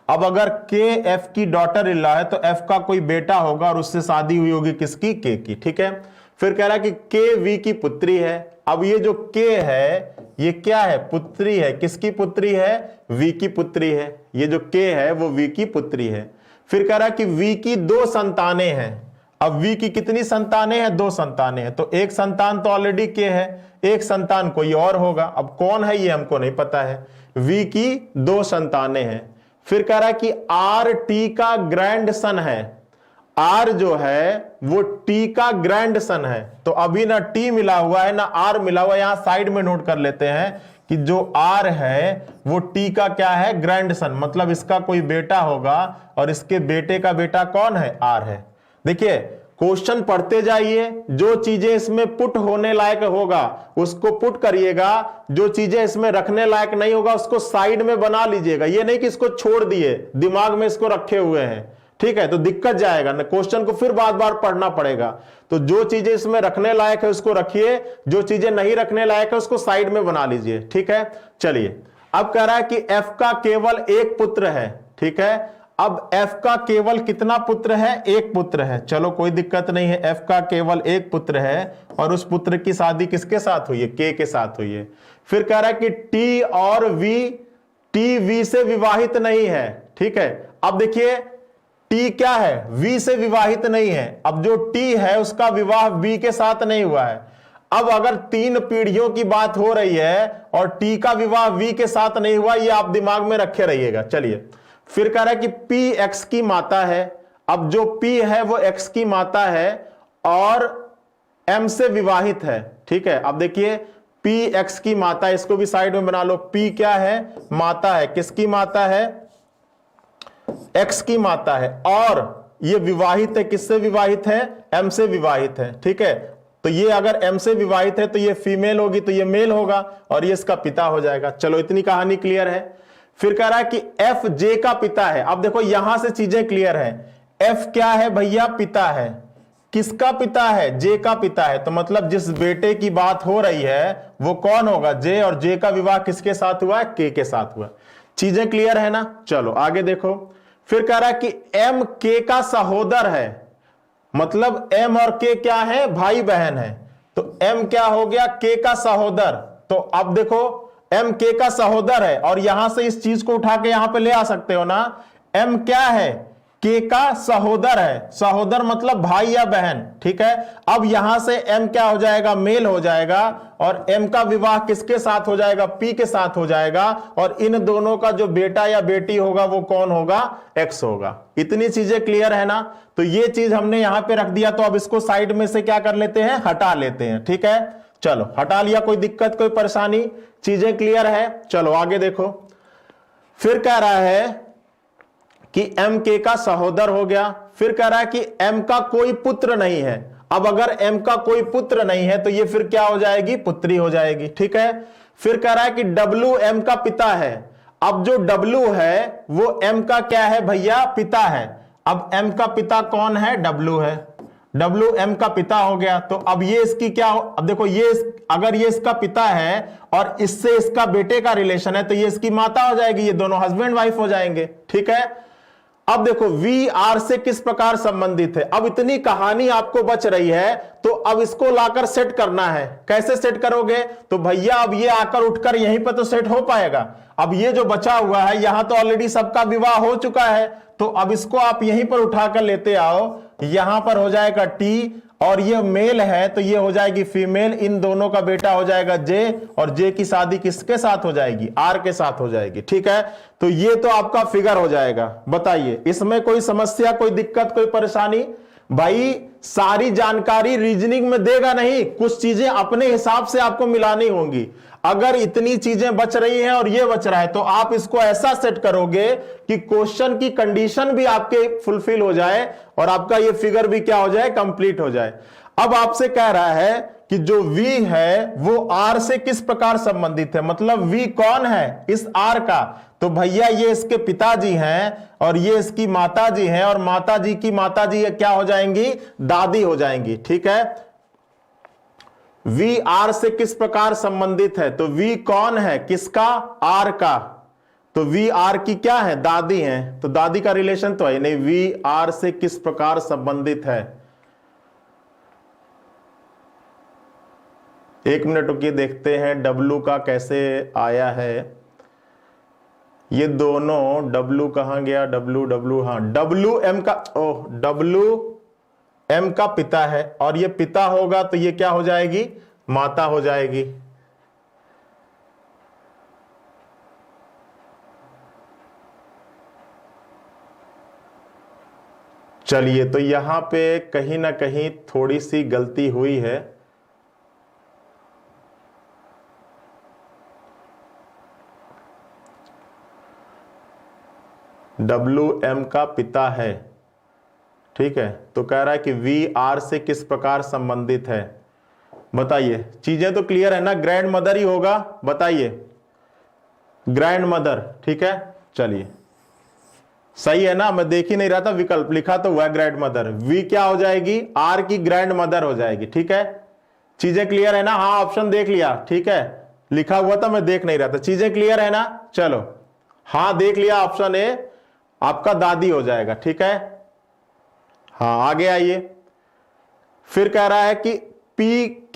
अब अगर के एफ की डॉटर इन लॉ है तो एफ का कोई बेटा होगा और उससे शादी हुई होगी किसकी, के की, ठीक है। फिर कह रहा है कि के वी की पुत्री है। अब ये जो के है ये क्या है, पुत्री है, किसकी पुत्री है, वी की पुत्री है। ये जो के है वो वी की पुत्री है। फिर कह रहा है कि वी की 2 संतानें हैं। अब वी की कितनी संतानें हैं, 2 संतानें हैं, तो एक संतान तो ऑलरेडी के है, एक संतान कोई और होगा। अब कौन है ये हमको नहीं पता है। वी की 2 संतानें हैं। फिर कह रहा है कि आर टी का ग्रैंड सन है। आर जो है वो टी का ग्रैंड सन है। तो अभी ना टी मिला हुआ है ना आर मिला हुआ है, यहां साइड में नोट कर लेते हैं कि जो आर है वो टी का क्या है, ग्रैंड सन, मतलब इसका कोई बेटा होगा और इसके बेटे का बेटा कौन है, आर है। देखिए क्वेश्चन पढ़ते जाइए, जो चीजें इसमें पुट होने लायक होगा उसको पुट करिएगा, जो चीजें इसमें रखने लायक नहीं होगा उसको साइड में बना लीजिएगा। ये नहीं कि इसको छोड़ दिए, दिमाग में इसको रखे हुए हैं, ठीक है, तो दिक्कत जाएगा ना, क्वेश्चन को फिर बार बार पढ़ना पड़ेगा। तो जो चीजें इसमें रखने लायक है उसको रखिए, जो चीजें नहीं रखने लायक है उसको साइड में बना लीजिए, ठीक है। चलिए अब कह रहा है कि एफ का केवल एक पुत्र है, ठीक है। अब एफ का केवल कितना पुत्र है, एक पुत्र है। चलो कोई दिक्कत नहीं है, एफ का केवल एक पुत्र है और उस पुत्र की शादी किसके साथ हुई है, के साथ हुई है। फिर कह रहा है कि टी और वी, टी वी से विवाहित नहीं है, ठीक है। अब देखिए टी क्या है, वी से विवाहित नहीं है। अब जो टी है उसका विवाह वी के साथ नहीं हुआ है। अब अगर 3 पीढ़ियों की बात हो रही है और टी का विवाह वी के साथ नहीं हुआ, ये आप दिमाग में रखे रहिएगा। चलिए फिर कह रहा है कि पी एक्स की माता है। अब जो पी है वो एक्स की माता है और एम से विवाहित है, ठीक है। अब देखिए पी एक्स की माता, इसको भी साइड में बना लो। पी क्या है, माता है, किसकी माता है, एक्स की माता है, और ये विवाहित है, किससे विवाहित है, एम से विवाहित है, ठीक है। तो ये अगर M से विवाहित है तो ये फीमेल होगी, तो ये मेल होगा और ये इसका पिता हो जाएगा। चलो इतनी कहानी क्लियर है। फिर कह रहा है कि F J का पिता है। अब देखो यहां से चीजें क्लियर है। F क्या है भैया? पिता है। किसका पिता है? J का पिता है। तो मतलब जिस बेटे की बात हो रही है वो कौन होगा? J, और J का विवाह किसके साथ हुआ है? K के साथ हुआ। चीजें क्लियर है ना? चलो आगे देखो। फिर कह रहा है कि M K का सहोदर है, मतलब M और K क्या है? भाई बहन है। तो M क्या हो गया? K का सहोदर। तो अब देखो M K का सहोदर है और यहां से इस चीज को उठा के यहां पे ले आ सकते हो ना। M क्या है? K का सहोदर है। सहोदर मतलब भाई या बहन, ठीक है। अब यहां से M क्या हो जाएगा? मेल हो जाएगा और M का विवाह किसके साथ हो जाएगा? P के साथ हो जाएगा और इन दोनों का जो बेटा या बेटी होगा वो कौन होगा? X होगा। इतनी चीजें क्लियर है ना? तो ये चीज हमने यहां पे रख दिया, तो अब इसको साइड में से क्या कर लेते हैं? हटा लेते हैं, ठीक है। चलो हटा लिया, कोई दिक्कत कोई परेशानी? चीजें क्लियर है। चलो आगे देखो। फिर कह रहा है कि M K का सहोदर हो गया। फिर कह रहा है कि M का कोई पुत्र नहीं है। अब अगर M का कोई पुत्र नहीं है तो ये फिर क्या हो जाएगी? पुत्री हो जाएगी, ठीक है। फिर कह रहा है कि W M का पिता है। अब जो W है वो M का क्या है भैया? पिता है। अब M का पिता कौन है? W है। W M का पिता हो गया। तो अब ये इसकी क्या हो? अब देखो ये अगर ये इसका पिता है और इससे इसका बेटे का रिलेशन है तो ये इसकी माता हो जाएगी। ये दोनों हस्बैंड वाइफ हो जाएंगे, ठीक है। अब देखो V R से किस प्रकार संबंधित है। अब इतनी कहानी आपको बच रही है तो अब इसको लाकर सेट करना है। कैसे सेट करोगे? तो भैया अब ये आकर उठकर यहीं पर तो सेट हो पाएगा। अब ये जो बचा हुआ है यहां तो ऑलरेडी सबका विवाह हो चुका है, तो अब इसको आप यहीं पर उठाकर लेते आओ। यहां पर हो जाएगा T और ये मेल है तो ये हो जाएगी फीमेल। इन दोनों का बेटा हो जाएगा J और J की शादी किसके साथ हो जाएगी? R के साथ हो जाएगी, ठीक है। तो ये तो आपका फिगर हो जाएगा। बताइए इसमें कोई समस्या, कोई दिक्कत, कोई परेशानी? भाई सारी जानकारी रीजनिंग में देगा नहीं, कुछ चीजें अपने हिसाब से आपको मिलानी होंगी। अगर इतनी चीजें बच रही हैं और ये बच रहा है तो आप इसको ऐसा सेट करोगे कि क्वेश्चन की कंडीशन भी आपके फुलफिल हो जाए और आपका ये फिगर भी क्या हो जाए? कंप्लीट हो जाए। अब आपसे कह रहा है कि जो V है वो R से किस प्रकार संबंधित है, मतलब V कौन है इस R का? तो भैया ये इसके पिताजी हैं और ये इसकी माताजी हैं और माताजी की माताजी क्या हो जाएंगी? दादी हो जाएंगी, ठीक है। V R से किस प्रकार संबंधित है? तो V कौन है? किसका? R का। तो V R की क्या है? दादी है। तो दादी का रिलेशन तो है नहीं। V R से किस प्रकार संबंधित है? एक मिनट रुकिए, देखते हैं W का कैसे आया है। ये दोनों W कहां गया? W हाँ W M का, ओह W M का पिता है और ये पिता होगा तो ये क्या हो जाएगी? माता हो जाएगी। चलिए तो यहां पे कहीं ना कहीं थोड़ी सी गलती हुई है। WM का पिता है, ठीक है। तो कह रहा है कि V R से किस प्रकार संबंधित है? बताइए, चीजें तो क्लियर है ना? ग्रैंड मदर ही होगा, बताइए। ग्रैंड मदर, ठीक है। चलिए सही है ना? मैं देख ही नहीं रहा था, विकल्प लिखा तो हुआ ग्रैंड मदर। V क्या हो जाएगी? R की ग्रैंड मदर हो जाएगी, ठीक है। चीजें क्लियर है ना? हाँ ऑप्शन देख लिया, ठीक है। लिखा हुआ था मैं देख नहीं रहा था। चीजें क्लियर है ना? चलो हाँ देख लिया, ऑप्शन ए आपका दादी हो जाएगा, ठीक है। हाँ आगे आइए। फिर कह रहा है कि P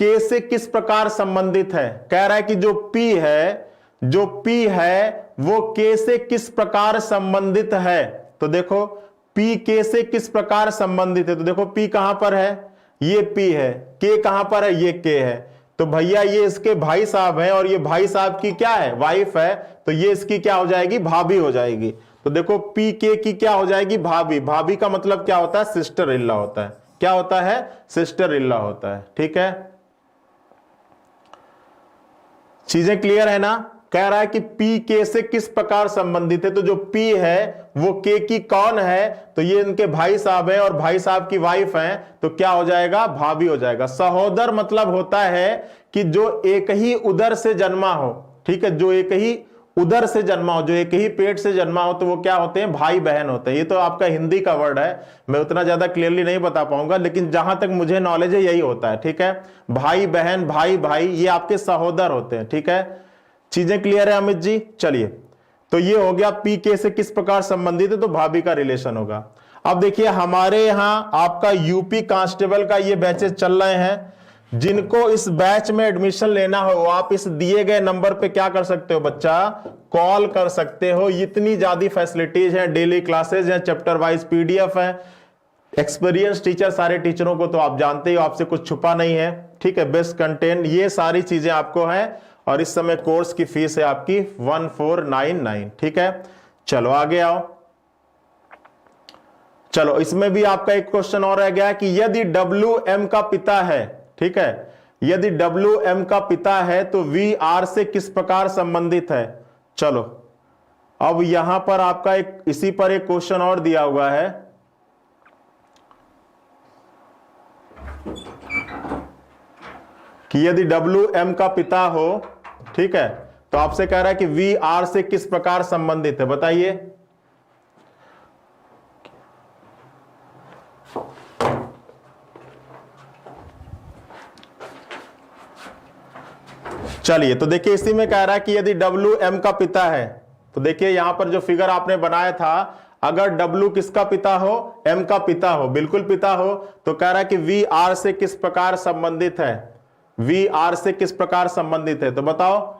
K से किस प्रकार संबंधित है? कह रहा है कि जो P है वो K से किस प्रकार संबंधित है? तो देखो P K से किस प्रकार संबंधित है? तो देखो P कहां पर है? ये P है। K कहां पर है? ये K है। तो भैया ये इसके भाई साहब हैं और ये भाई साहब की क्या है? वाइफ है। तो ये इसकी क्या हो जाएगी? भाभी हो जाएगी। तो देखो P K की क्या हो जाएगी? भाभी। भाभी का मतलब क्या होता है? सिस्टर इन लॉ होता है। क्या होता है? सिस्टर इन लॉ होता है, ठीक है। चीजें क्लियर है ना? कह रहा है कि पी के से किस प्रकार संबंधित है। तो जो पी है वो के की कौन है, तो ये इनके भाई साहब है और भाई साहब की वाइफ है, तो क्या हो जाएगा, भाभी हो जाएगा। सहोदर मतलब होता है कि जो एक ही उदर से जन्मा हो, ठीक है, जो एक ही उदर से जन्मा हो, जो एक ही पेट से जन्मा हो, तो वो क्या होते हैं, भाई बहन होते हैं। ये तो आपका हिंदी का वर्ड है, मैं उतना ज्यादा क्लियरली नहीं बता पाऊंगा, लेकिन जहां तक मुझे नॉलेज है यही होता है, ठीक है। भाई बहन, भाई भाई, ये आपके सहोदर होते हैं, ठीक है। चीजें क्लियर है अमित जी? चलिए, तो ये हो गया पी के से किस प्रकार संबंधित है, तो भाभी का रिलेशन होगा। अब देखिए हमारे यहां आपका यूपी कांस्टेबल का ये बैचेस चल रहे हैं। जिनको इस बैच में एडमिशन लेना हो आप इस दिए गए नंबर पे क्या कर सकते हो बच्चा, कॉल कर सकते हो। इतनी ज्यादा फैसिलिटीज हैं, डेली क्लासेस हैं, चैप्टर वाइज पीडीएफ है, एक्सपीरियंस टीचर, सारे टीचरों को तो आप जानते ही हो, आपसे कुछ छुपा नहीं है, ठीक है। बेस्ट कंटेंट, ये सारी चीजें आपको है। और इस समय कोर्स की फीस है आपकी 1499, ठीक है। चलो आगे आओ। चलो इसमें भी आपका एक क्वेश्चन और रह गया कि यदि WM का पिता है, ठीक है, यदि WM का पिता है तो VR से किस प्रकार संबंधित है। चलो अब यहां पर आपका एक इसी पर एक क्वेश्चन और दिया हुआ है कि यदि WM का पिता हो, ठीक है, तो आपसे कह रहा है कि VR से किस प्रकार संबंधित है, बताइए। चलिए तो देखिए इसी में कह रहा है कि यदि WM का पिता है, तो देखिए यहां पर जो फिगर आपने बनाया था, अगर W किसका पिता हो, M का पिता हो, बिल्कुल पिता हो, तो कह रहा है कि VR से किस प्रकार संबंधित है, VR से किस प्रकार संबंधित है। तो बताओ,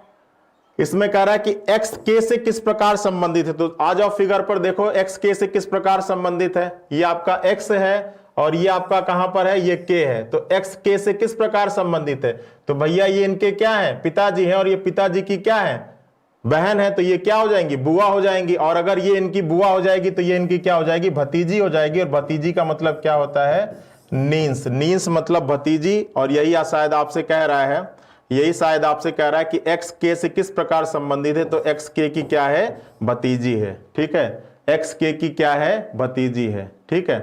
इसमें कह रहा है कि XK से किस प्रकार संबंधित है। तो आ जाओ फिगर पर देखो, XK से किस प्रकार संबंधित है। ये आपका X है और ये आपका कहां पर है, ये K है। तो XK से किस प्रकार संबंधित है, तो भैया ये इनके क्या है, पिताजी हैं, और ये पिताजी की क्या है, बहन है। तो ये क्या हो जाएंगी, बुआ हो जाएंगी। और अगर ये इनकी बुआ हो जाएगी तो ये इनकी क्या हो जाएगी, भतीजी हो जाएगी। और भतीजी का मतलब क्या होता है, नींस। नींस मतलब भतीजी। और यही शायद आपसे कह रहा है, यही शायद आपसे कह रहा है कि XK से किस प्रकार संबंधित है। तो XK की क्या है, भतीजी है, ठीक है। XK की क्या है, भतीजी है, ठीक है।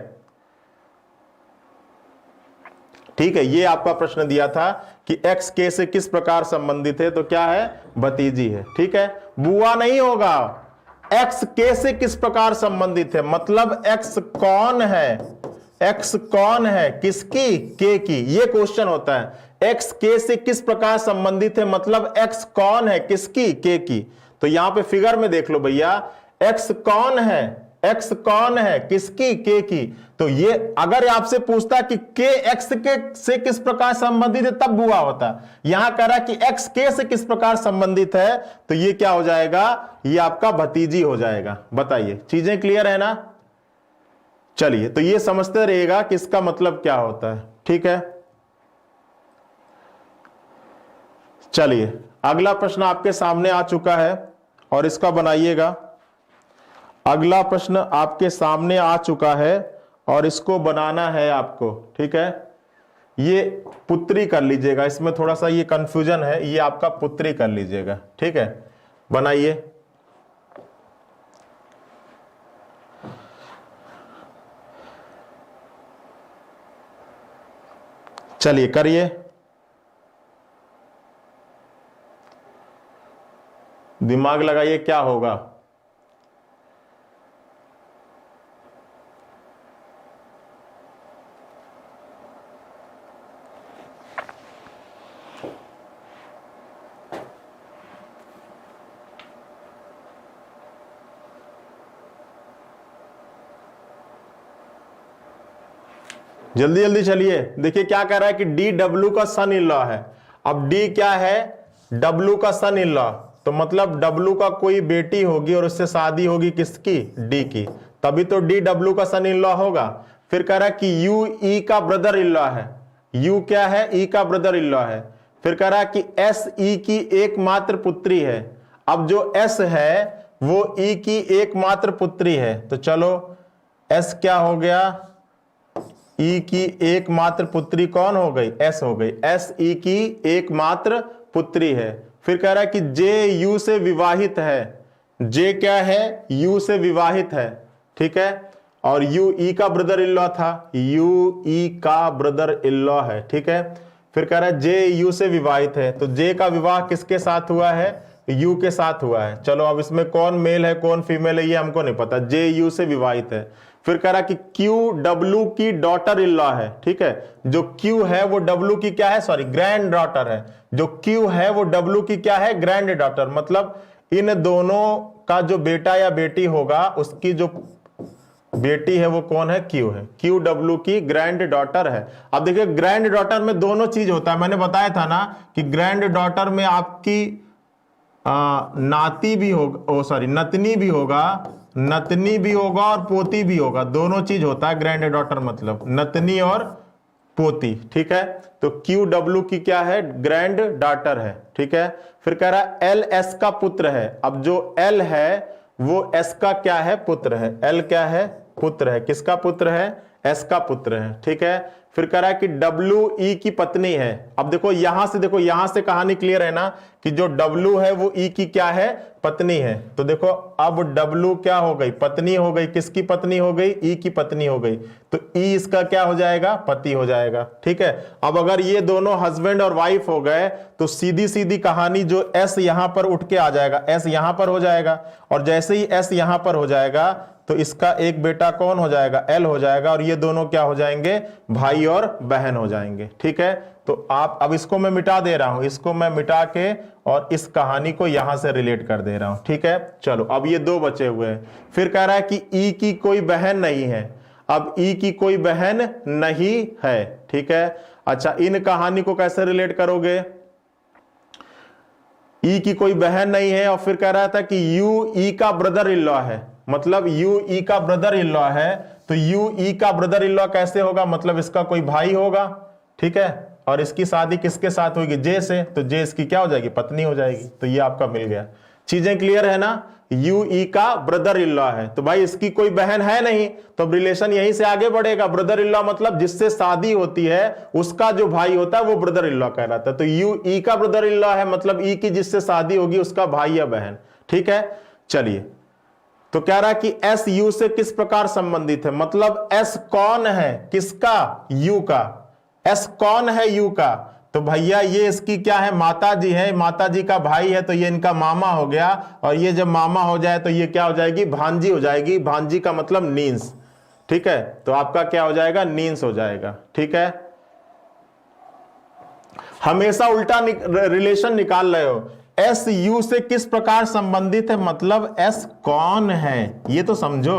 ठीक है, ये आपका प्रश्न दिया था कि XK से किस प्रकार संबंधित है, तो क्या है, भतीजी है, ठीक है। बुआ नहीं होगा, XK से किस प्रकार संबंधित है, मतलब X कौन है, X कौन है, किसकी, K की। ये क्वेश्चन होता है, XK से किस प्रकार संबंधित है, मतलब X कौन है, किसकी, K की। तो यहां पे फिगर में देख लो भैया, X कौन है, X कौन है, किसकी, K की। तो ये अगर आपसे पूछता कि K X के से किस प्रकार संबंधित है, तब बुआ होता। यहां कह रहा कि X K से किस प्रकार संबंधित है, तो ये क्या हो जाएगा, ये आपका भतीजी हो जाएगा। बताइए, चीजें क्लियर है ना। चलिए, तो ये समझते रहिएगा कि इसका मतलब क्या होता है, ठीक है। चलिए अगला प्रश्न आपके सामने आ चुका है और इसका बनाइएगा। अगला प्रश्न आपके सामने आ चुका है और इसको बनाना है आपको, ठीक है। ये पुत्री कर लीजिएगा, इसमें थोड़ा सा ये कंफ्यूजन है, ये आपका पुत्री कर लीजिएगा, ठीक है। बनाइए। चलिए करिए। दिमाग लगाइए, क्या होगा। जल्दी जल्दी चलिए। देखिए क्या कह रहा है कि DW का सन इन लॉ है। अब D क्या है, W का सन इन लॉ, तो मतलब W का कोई बेटी होगी और उससे शादी होगी किसकी, D की, तभी तो DW का सन इन लॉ होगा। फिर कह रहा है कि U E का ब्रदर इन लॉ है। U क्या है, E का ब्रदर इन लॉ है। फिर कह रहा है कि S E की एकमात्र पुत्री है। अब जो S है वो E की एकमात्र पुत्री है, तो चलो S क्या हो गया, E की एकमात्र पुत्री कौन हो गई, S हो गई। S E की एकमात्र पुत्री है। फिर कह रहा है कि जे यू से विवाहित है, जे क्या है, यू से विवाहित है, ठीक है, और यू ई का ब्रदर इन लॉ था, यू ई का ब्रदर इन लॉ है, ठीक है। फिर कह रहा है जे यू से विवाहित है, तो जे का विवाह किसके साथ हुआ है, यू के साथ हुआ है। चलो अब इसमें कौन मेल है कौन फीमेल है ये हमको नहीं पता, जे यू से विवाहित है। फिर कह रहा कि क्यू डब्लू की डॉटर इन लॉ है, ठीक है, जो क्यू है वो डब्लू की क्या है, सॉरी ग्रैंड डॉटर है, जो क्यू है वो डब्लू की क्या है, ग्रैंड डॉटर। मतलब इन दोनों का जो बेटा या बेटी होगा उसकी जो बेटी है वो कौन है, क्यू है, क्यू डब्लू की ग्रैंड डॉटर है। अब देखिए ग्रैंड डॉटर में दोनों चीज होता है, मैंने बताया था ना कि ग्रैंड डॉटर में आपकी नाती भी होगा, सॉरी नतनी भी होगा, नतनी भी होगा और पोती भी होगा, दोनों चीज होता है ग्रैंड डॉटर, मतलब नतनी और पोती, ठीक है। तो क्यू डब्लू की क्या है, ग्रैंड डॉटर है, ठीक है। फिर कह रहा है एल एस का पुत्र है। अब जो एल है वो एस का क्या है, पुत्र है, एल क्या है, पुत्र है, किसका पुत्र है, एस का पुत्र है, ठीक है। फिर कह रहा है कि डब्लू ई की पत्नी है। अब देखो यहां से कहानी क्लियर है ना कि जो डब्लू है वो ई की क्या है, पत्नी है। तो देखो अब डब्लू क्या हो गई, पत्नी हो गई, किसकी पत्नी हो गई, ई की पत्नी हो गई, तो ई इसका क्या हो जाएगा, पति हो जाएगा, ठीक है। अब अगर ये दोनों हस्बैंड और वाइफ हो गए तो सीधी सीधी कहानी जो एस यहां पर उठ के आ जाएगा, एस यहां पर हो जाएगा, और जैसे ही एस यहां पर हो जाएगा तो इसका एक बेटा कौन हो जाएगा, एल हो जाएगा, और ये दोनों क्या हो जाएंगे, भाई और बहन हो जाएंगे, ठीक है। तो आप अब इसको मैं मिटा दे रहा हूं, इसको मैं मिटा के और इस कहानी को यहां से रिलेट कर दे रहा हूं, ठीक है। चलो अब ये दो बचे हुए हैं। फिर कह रहा है कि ई की कोई बहन नहीं है। अब ई की कोई बहन नहीं है, ठीक है। अच्छा इन कहानी को कैसे रिलेट करोगे, ई की कोई बहन नहीं है, और फिर कह रहा था कि यू ई का ब्रदर इन लॉ है, मतलब यू ई का ब्रदर इन लॉ है, तो यू ई का ब्रदर इन लॉ कैसे होगा, मतलब इसका कोई भाई होगा, ठीक है, और इसकी शादी किसके साथ होगी, जे से, तो जे इसकी क्या हो जाएगी, पत्नी हो जाएगी। तो ये आपका मिल गया। चीजें क्लियर है ना, यू ई का ब्रदर इन लॉ है, तो भाई इसकी कोई बहन है नहीं, तो रिलेशन यहीं से आगे बढ़ेगा। ब्रदर इन लॉ मतलब जिससे शादी होती है उसका जो भाई होता है वो ब्रदर इन लॉ कहलाता है। तो यू ई का ब्रदर इन लॉ है, मतलब ई की जिससे शादी होगी उसका भाई या बहन, ठीक है। चलिए तो कह रहा है कि एस यू से किस प्रकार संबंधित है, मतलब एस कौन है, किसका, यू का, एस कौन है यू का, तो भैया ये इसकी क्या है, माता जी है, माता जी का भाई है, तो ये इनका मामा हो गया, और ये जब मामा हो जाए तो ये क्या हो जाएगी, भांजी हो जाएगी, भांजी का मतलब नींस, ठीक है। तो आपका क्या हो जाएगा, नींस हो जाएगा, ठीक है। हमेशा उल्टा रिलेशन निकाल रहे हो, एस यू से किस प्रकार संबंधित है, मतलब एस कौन है, ये तो समझो,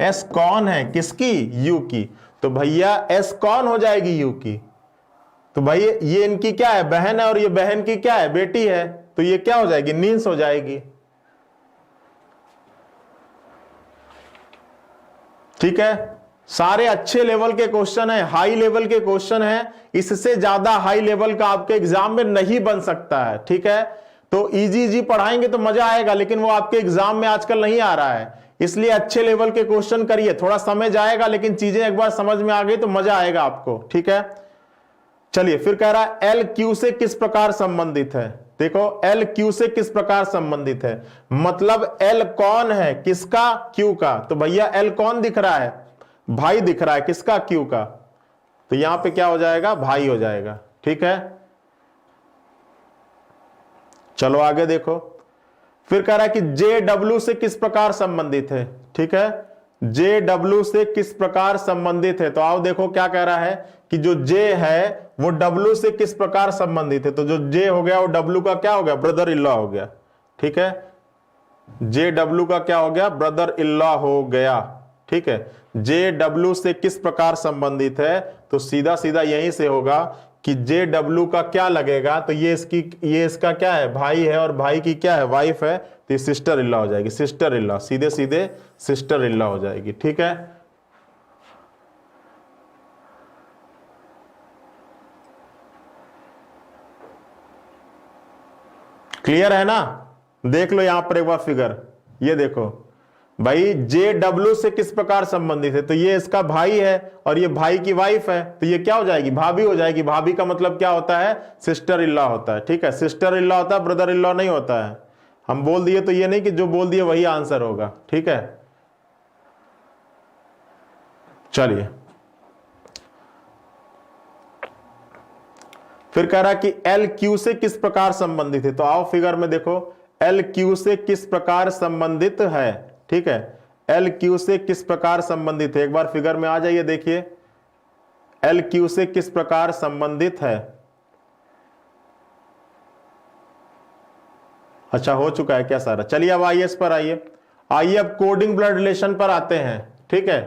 एस कौन है, किसकी, यू की, तो भैया एस कौन हो जाएगी, यू की, तो भाई ये इनकी क्या है, बहन है, और ये बहन की क्या है, बेटी है, तो ये क्या हो जाएगी, नींस हो जाएगी, ठीक है। सारे अच्छे लेवल के क्वेश्चन है, हाई लेवल के क्वेश्चन है, इससे ज्यादा हाई लेवल का आपके एग्जाम में नहीं बन सकता है, ठीक है। तो इजी पढ़ाएंगे तो मजा आएगा, लेकिन वो आपके एग्जाम में आजकल नहीं आ रहा है, इसलिए अच्छे लेवल के क्वेश्चन करिए, थोड़ा समय जाएगा लेकिन चीजें एक बार समझ में आ गई तो मजा आएगा आपको, ठीक है। चलिए फिर कह रहा है एल क्यू से किस प्रकार संबंधित है, देखो एल क्यू से किस प्रकार संबंधित है, मतलब एल कौन है, किसका, क्यू का, तो भैया एल कौन दिख रहा है, भाई दिख रहा है, किसका, क्यू का, तो यहां पे क्या हो जाएगा, भाई हो जाएगा, ठीक है। चलो आगे देखो, फिर कह रहा है कि जे डब्ल्यू से किस प्रकार संबंधित है, ठीक है, जे डब्ल्यू से किस प्रकार संबंधित है, तो आओ देखो क्या कह रहा है कि जो जे है वो डब्ल्यू से किस प्रकार संबंधित है, तो जो जे हो गया वो डब्ल्यू का क्या हो गया, ब्रदर इन लॉ हो गया, ठीक है, जे डब्ल्यू का क्या हो गया, ब्रदर इन लॉ हो गया, ठीक है। जे डब्ल्यू से किस प्रकार संबंधित है, तो सीधा सीधा यहीं से होगा कि जे डब्ल्यू का क्या लगेगा, तो ये इसका क्या है, भाई है, और भाई की क्या है, वाइफ है, तो ये सिस्टर इन लॉ हो जाएगी, सिस्टर इन लॉ, सीधे सीधे सिस्टर इन लॉ हो जाएगी, ठीक है। क्लियर है ना, देख लो यहां पर एक बार फिगर, ये देखो भाई जे डब्ल्यू से किस प्रकार संबंधित है, तो ये इसका भाई है और ये भाई की वाइफ है, तो ये क्या हो जाएगी, भाभी हो जाएगी। भाभी का मतलब क्या होता है, सिस्टर इन लॉ होता है। ठीक है, सिस्टर इन लॉ होता है, ब्रदर इन लॉ नहीं होता है। हम बोल दिए तो ये नहीं कि जो बोल दिए वही आंसर होगा। ठीक है, चलिए फिर कह रहा कि एल क्यू से किस प्रकार संबंधित है, तो आओ फिगर में देखो एल क्यू से किस प्रकार संबंधित है। ठीक है, एल क्यू से किस प्रकार संबंधित है, एक बार फिगर में आ जाइए, देखिए एल क्यू से किस प्रकार संबंधित है। अच्छा हो चुका है क्या सारा, चलिए अब आइए इस पर आइए। आइए अब कोडिंग ब्लड रिलेशन पर आते हैं। ठीक है,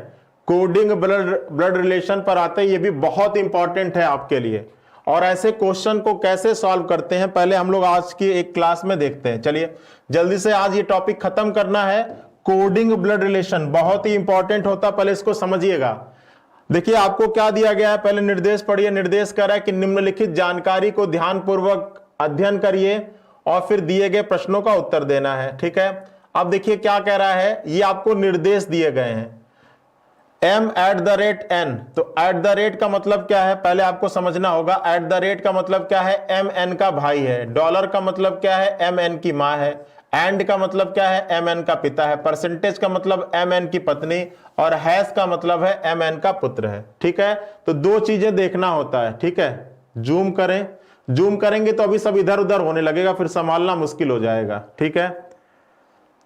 कोडिंग ब्लड रिलेशन पर आते हैं, ये भी बहुत इंपॉर्टेंट है आपके लिए। और ऐसे क्वेश्चन को कैसे सॉल्व करते हैं पहले हम लोग आज की एक क्लास में देखते हैं। चलिए जल्दी से आज ये टॉपिक खत्म करना है। कोडिंग ब्लड रिलेशन बहुत ही इंपॉर्टेंट होता, पहले इसको समझिएगा। देखिए आपको क्या दिया गया है, पहले निर्देश पढ़िए। निर्देश कर रहा है कि निम्नलिखित जानकारी को ध्यानपूर्वक अध्ययन करिए और फिर दिए गए प्रश्नों का उत्तर देना है। ठीक है, अब देखिए क्या कह रहा है, ये आपको निर्देश दिए गए हैं m@n। तो @ का मतलब क्या है, पहले आपको समझना होगा। @ का मतलब क्या है, mn का भाई है। डॉलर का मतलब क्या है, mn की मां है। एंड का मतलब क्या है, mn का पिता है। परसेंटेज का मतलब mn की पत्नी, और हैश का मतलब है mn का पुत्र है। ठीक है, तो दो चीजें देखना होता है। ठीक है, जूम करें, जूम करेंगे तो अभी सब इधर उधर होने लगेगा, फिर संभालना मुश्किल हो जाएगा। ठीक है,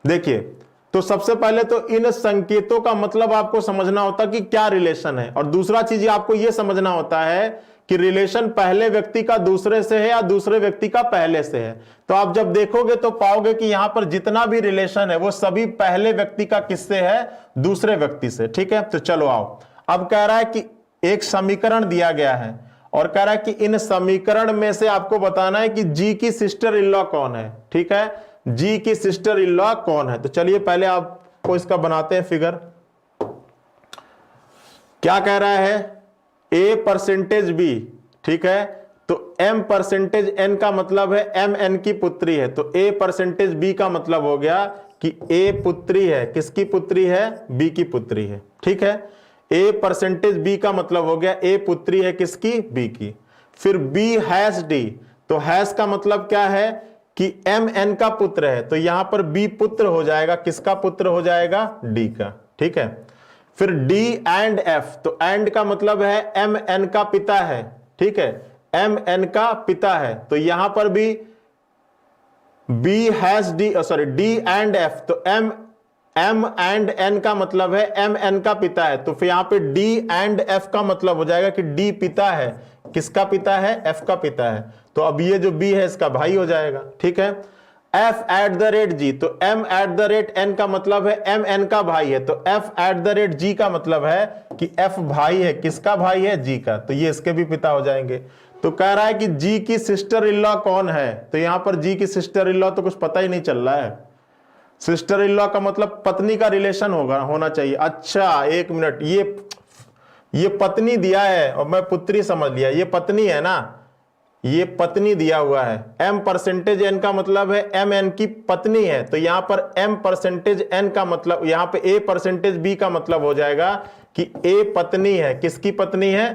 देखिए तो सबसे पहले तो इन संकेतों का मतलब आपको समझना होता कि क्या रिलेशन है, और दूसरा चीज आपको यह समझना होता है कि रिलेशन पहले व्यक्ति का दूसरे से है या दूसरे व्यक्ति का पहले से है। तो आप जब देखोगे तो पाओगे कि यहां पर जितना भी रिलेशन है वो सभी पहले व्यक्ति का किससे है, दूसरे व्यक्ति से। ठीक है, तो चलो आओ, अब कह रहा है कि एक समीकरण दिया गया है और कह रहा है कि इन समीकरण में से आपको बताना है कि जी की सिस्टर इन लॉ कौन है। ठीक है, जी की सिस्टर इन लॉ कौन है, तो चलिए पहले आपको इसका बनाते हैं फिगर। क्या कह रहा है, a%b। ठीक है, तो m%n का मतलब है mn की पुत्री है, तो a%b का मतलब हो गया कि a पुत्री है, किसकी पुत्री है, b की पुत्री है। ठीक है, a%b का मतलब हो गया a पुत्री है किसकी, b की। फिर b#d, तो हैश का मतलब क्या है कि mn का पुत्र है, तो यहां पर b पुत्र हो जाएगा, किसका पुत्र हो जाएगा, d का। ठीक है, फिर d एंड f, तो एंड का मतलब है mn का पिता है। ठीक है, mn का पिता है, तो यहां पर भी d एंड f, तो m एंड n का मतलब है mn का पिता है, तो फिर यहां पे d एंड f का मतलब हो जाएगा कि d पिता है, किसका पिता है, f का पिता है, तो अब ये जो b है इसका भाई हो जाएगा। ठीक है, f@g, तो m@n का मतलब है mn का भाई है, तो f@g का मतलब है कि f भाई है, किसका भाई है, g का, तो ये इसके भी पिता हो जाएंगे। तो कह रहा है कि g की सिस्टर इन लॉ कौन है, तो यहां पर g की सिस्टर इन लॉ तो कुछ पता ही नहीं चल रहा है। सिस्टर इन लॉ का मतलब पत्नी का रिलेशन होना चाहिए। अच्छा एक मिनट, ये पत्नी दिया है और मैं पुत्री समझ लिया, ये पत्नी है ना, ये पत्नी दिया हुआ है। m%n का मतलब है mn की पत्नी है, तो यहां पर m%n का मतलब, यहां पे a%b का मतलब हो जाएगा कि a पत्नी है, किसकी पत्नी है,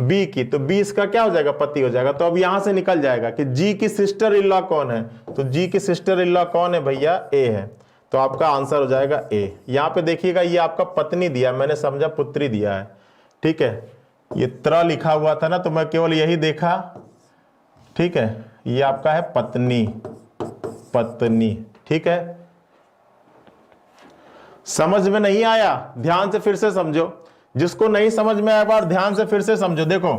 b की, तो b इसका क्या हो जाएगा, पति हो जाएगा। तो अब यहां से निकल जाएगा कि g की सिस्टर इन लॉ कौन है, तो g की सिस्टर इन लॉ कौन है भैया, a है, तो आपका आंसर हो जाएगा a। यहां पे देखिएगा ये आपका पत्नी दिया, मैंने समझा पुत्री दिया है। ठीक है, ये त्र लिखा हुआ था ना, तो मैं केवल यही देखा। ठीक है, ये आपका है पत्नी, पत्नी। ठीक है, समझ में नहीं आया, ध्यान से फिर से समझो, जिसको नहीं समझ में आया बार ध्यान से फिर से समझो। देखो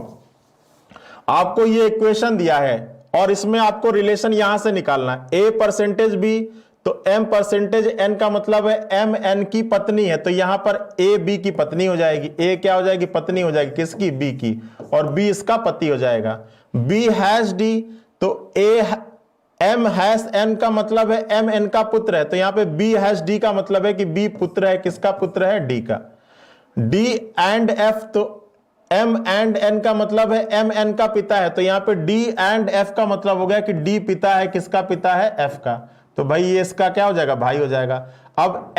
आपको ये इक्वेशन दिया है और इसमें आपको रिलेशन यहां से निकालना है, a%b, तो m%n का मतलब है mn की पत्नी है, तो यहां पर a b की पत्नी हो जाएगी, a क्या हो जाएगी, पत्नी हो जाएगी, किसकी, b की, और b इसका पति हो जाएगा। b#d, तो m#n का मतलब है mn का पुत्र है, तो यहां पे b#d का मतलब है कि b पुत्र है, किसका पुत्र है, d का। d एंड f, तो m एंड n का मतलब है mn का पिता है, तो यहां पे d एंड f का मतलब हो गया कि d पिता है, किसका पिता है, f का। तो भाई ये इसका क्या हो जाएगा, भाई हो जाएगा। अब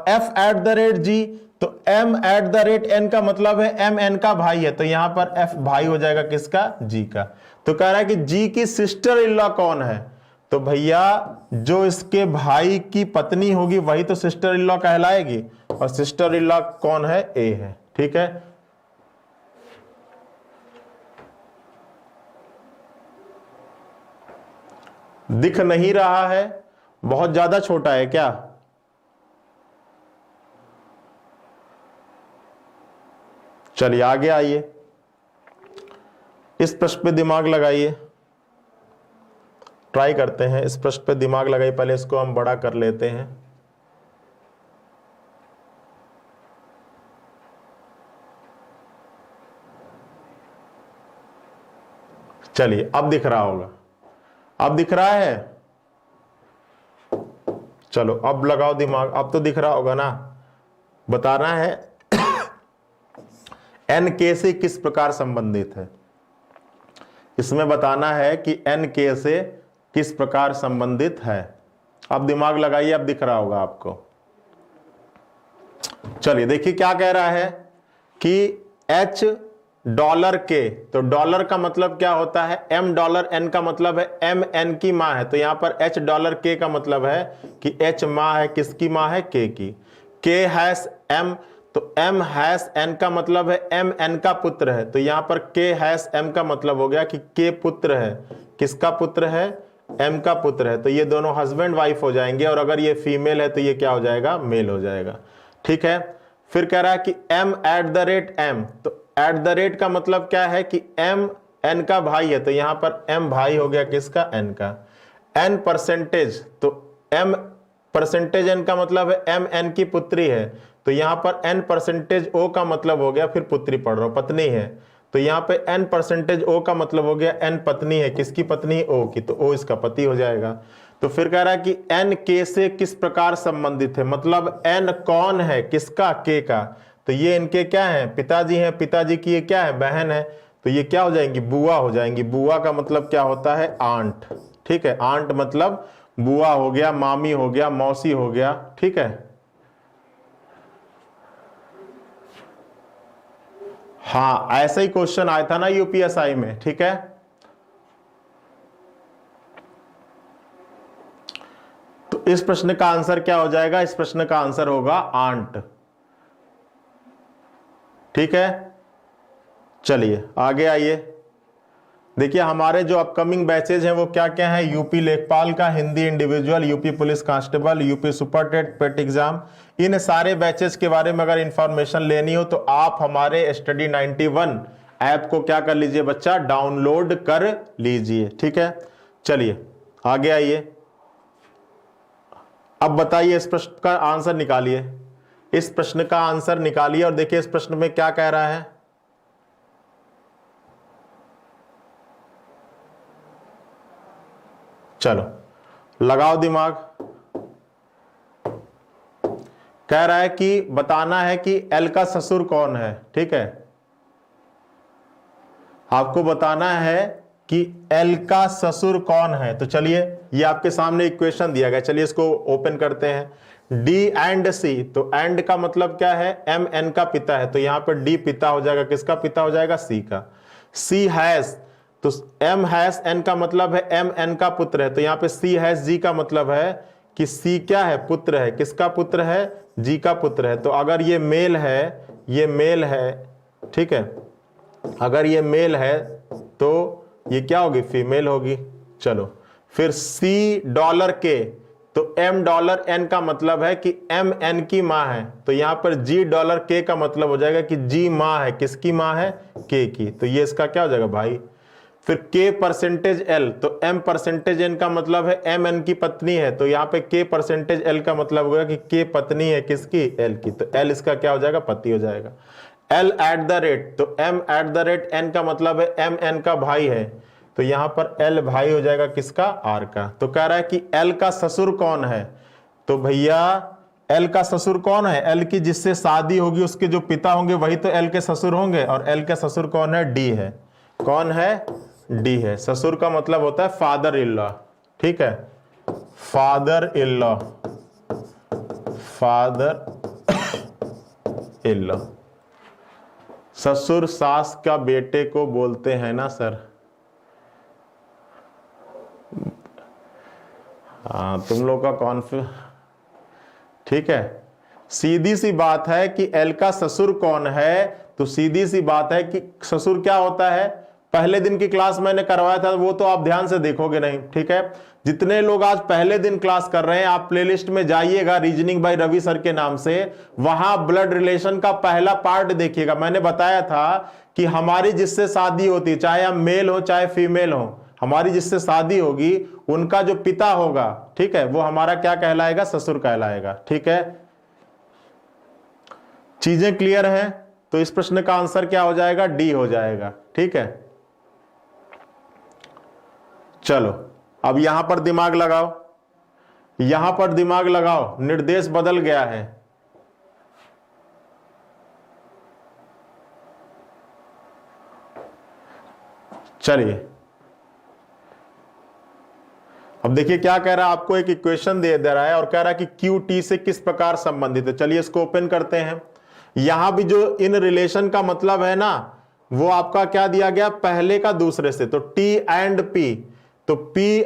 f@g, तो m@n का मतलब है mn का भाई है, तो यहां पर f भाई हो जाएगा किसका, g का। तो कह रहा है कि g की सिस्टर इन लॉ कौन है, तो भैया जो इसके भाई की पत्नी होगी वही तो सिस्टर इन लॉ कहलाएगी, और सिस्टर इन लॉ कौन है, a है। ठीक है, दिख नहीं रहा है, बहुत ज्यादा छोटा है क्या, चलिए आगे आइए, इस प्रश्न पे दिमाग लगाइए, ट्राई करते हैं, इस प्रश्न पे दिमाग लगाइए। पहले इसको हम बड़ा कर लेते हैं। चलिए अब दिख रहा होगा, अब दिख रहा है, चलो अब लगाओ दिमाग, अब तो दिख रहा होगा ना। बताना है एन के से किस प्रकार संबंधित है, इसमें बताना है कि एन के से किस प्रकार संबंधित है। अब दिमाग लगाइए, अब दिख रहा होगा आपको। चलिए देखिए क्या कह रहा है कि एच डॉलर के, तो डॉलर का मतलब क्या होता है, एम डॉलर एन का मतलब है एम एन की मां है, तो यहां पर एच डॉलर के का मतलब है कि एच मां है, किसकी मां है, के की। के हैश एम, तो एम हैश एन का मतलब है एम एन का पुत्र है, तो यहां पर के हैश एम का मतलब हो गया कि के पुत्र है, किसका पुत्र है, एम का पुत्र है, तो ये दोनों हस्बैंड वाइफ हो जाएंगे, और अगर ये फीमेल है तो ये क्या हो जाएगा, मेल हो जाएगा। ठीक है, फिर कह रहा है कि m@m, तो एट द रेट का मतलब क्या है कि m n का भाई है, तो यहां पर m भाई हो गया किसका, n का। n परसेंटेज, तो m परसेंटेज n का मतलब है m n की पुत्री है, तो यहां पर n परसेंटेज o का मतलब हो गया, फिर पुत्री पढ़ रहा हूं, पत्नी है, तो यहां पे n परसेंटेज o का मतलब हो गया n पत्नी है, किसकी पत्नी, o की, तो o इसका पति हो जाएगा। तो फिर कह रहा है कि n k से किस प्रकार संबंधित है, मतलब n कौन है, किसका, k का, तो ये इनके क्या है, पिताजी हैं, पिताजी की ये क्या है, बहन है, तो ये क्या हो जाएंगी, बुआ हो जाएंगी। बुआ का मतलब क्या होता है, आंट। ठीक है, आंट मतलब बुआ हो गया, मामी हो गया, मौसी हो गया। ठीक है, हाँ ऐसा ही क्वेश्चन आया था ना यूपीएसआई में। ठीक है, तो इस प्रश्न का आंसर क्या हो जाएगा, इस प्रश्न का आंसर होगा आंट। ठीक है, चलिए आगे आइए, देखिए हमारे जो अपकमिंग बैचेज हैं वो क्या क्या हैं, यूपी लेखपाल का, Hindi individual, UP police constable, UP super TET PET exam. इन सारे बैचेज के बारे में अगर इंफॉर्मेशन लेनी हो तो आप हमारे स्टडी 91 ऐप को क्या कर लीजिए बच्चा, डाउनलोड कर लीजिए। ठीक है, चलिए आगे आइए, अब बताइए इस प्रश्न का आंसर निकालिए, इस प्रश्न का आंसर निकालिए, और देखिए इस प्रश्न में क्या कह रहा है। चलो लगाओ दिमाग, कह रहा है कि बताना है कि एल का ससुर कौन है। ठीक है, आपको बताना है कि एल का ससुर कौन है। तो चलिए ये आपके सामने इक्वेशन दिया गया, चलिए इसको ओपन करते हैं। D एंड C, तो एंड का मतलब क्या है, M N का पिता है, तो यहां पर D पिता हो जाएगा, किसका पिता हो जाएगा, C का। C हैश, तो M हैश N का मतलब है M N का पुत्र है, तो यहां पे C हैश G का मतलब है कि C क्या है, पुत्र है, किसका पुत्र है, G का पुत्र है। तो अगर ये मेल है, ये मेल है, ठीक है, अगर ये मेल है तो ये क्या होगी, फीमेल होगी। चलो फिर C डॉलर के, तो M डॉलर N का मतलब है कि M N की मां है, तो यहां पर G डॉलर K का मतलब हो जाएगा कि G मां है, किसकी मां है, K की, तो ये इसका क्या हो जाएगा, भाई। फिर K परसेंटेज L, तो M परसेंटेज N का मतलब है M N की पत्नी है, तो यहाँ पे K परसेंटेज L का मतलब होगा कि K पत्नी है, किसकी, L की, तो L इसका क्या हो जाएगा, पति हो जाएगा। L एट द रेट, तो M at the rate N का मतलब है M N का भाई है, तो यहां पर L भाई हो जाएगा किसका, R का। तो कह रहा है कि L का ससुर कौन है, तो भैया L का ससुर कौन है, L की जिससे शादी होगी उसके जो पिता होंगे वही तो L के ससुर होंगे, और L के ससुर कौन है, D है। कौन है, D है। ससुर का मतलब होता है फादर इन लॉ। ठीक है, father in law, father in law. ससुर सास का बेटे को बोलते हैं ना सर। हाँ, तुम लोग का कॉन्फ्यूज, ठीक है। सीधी सी बात है कि एल का ससुर कौन है, तो सीधी सी बात है कि ससुर क्या होता है, पहले दिन की क्लास मैंने करवाया था, वो तो आप ध्यान से देखोगे नहीं, ठीक है। जितने लोग आज पहले दिन क्लास कर रहे हैं, आप प्लेलिस्ट में जाइएगा रीजनिंग बाय रवि सर के नाम से, वहां ब्लड रिलेशन का पहला पार्ट देखिएगा। मैंने बताया था कि हमारी जिससे शादी होती है, चाहे हम मेल हो चाहे फीमेल हो, हमारी जिससे शादी होगी उनका जो पिता होगा, ठीक है, वो हमारा क्या कहलाएगा, ससुर कहलाएगा, ठीक है। चीजें क्लियर हैं? तो इस प्रश्न का आंसर क्या हो जाएगा, डी हो जाएगा, ठीक है। चलो अब यहां पर दिमाग लगाओ, यहां पर दिमाग लगाओ, निर्देश बदल गया है। चलिए अब देखिए क्या कह रहा है, आपको एक इक्वेशन दे रहा है और कह रहा है कि क्यू टी से किस प्रकार संबंधित है। चलिए इसको ओपन करते हैं। यहां भी जो इन रिलेशन का मतलब है ना, वो आपका क्या दिया गया, पहले का दूसरे से, तो टी एंड पी, तो पी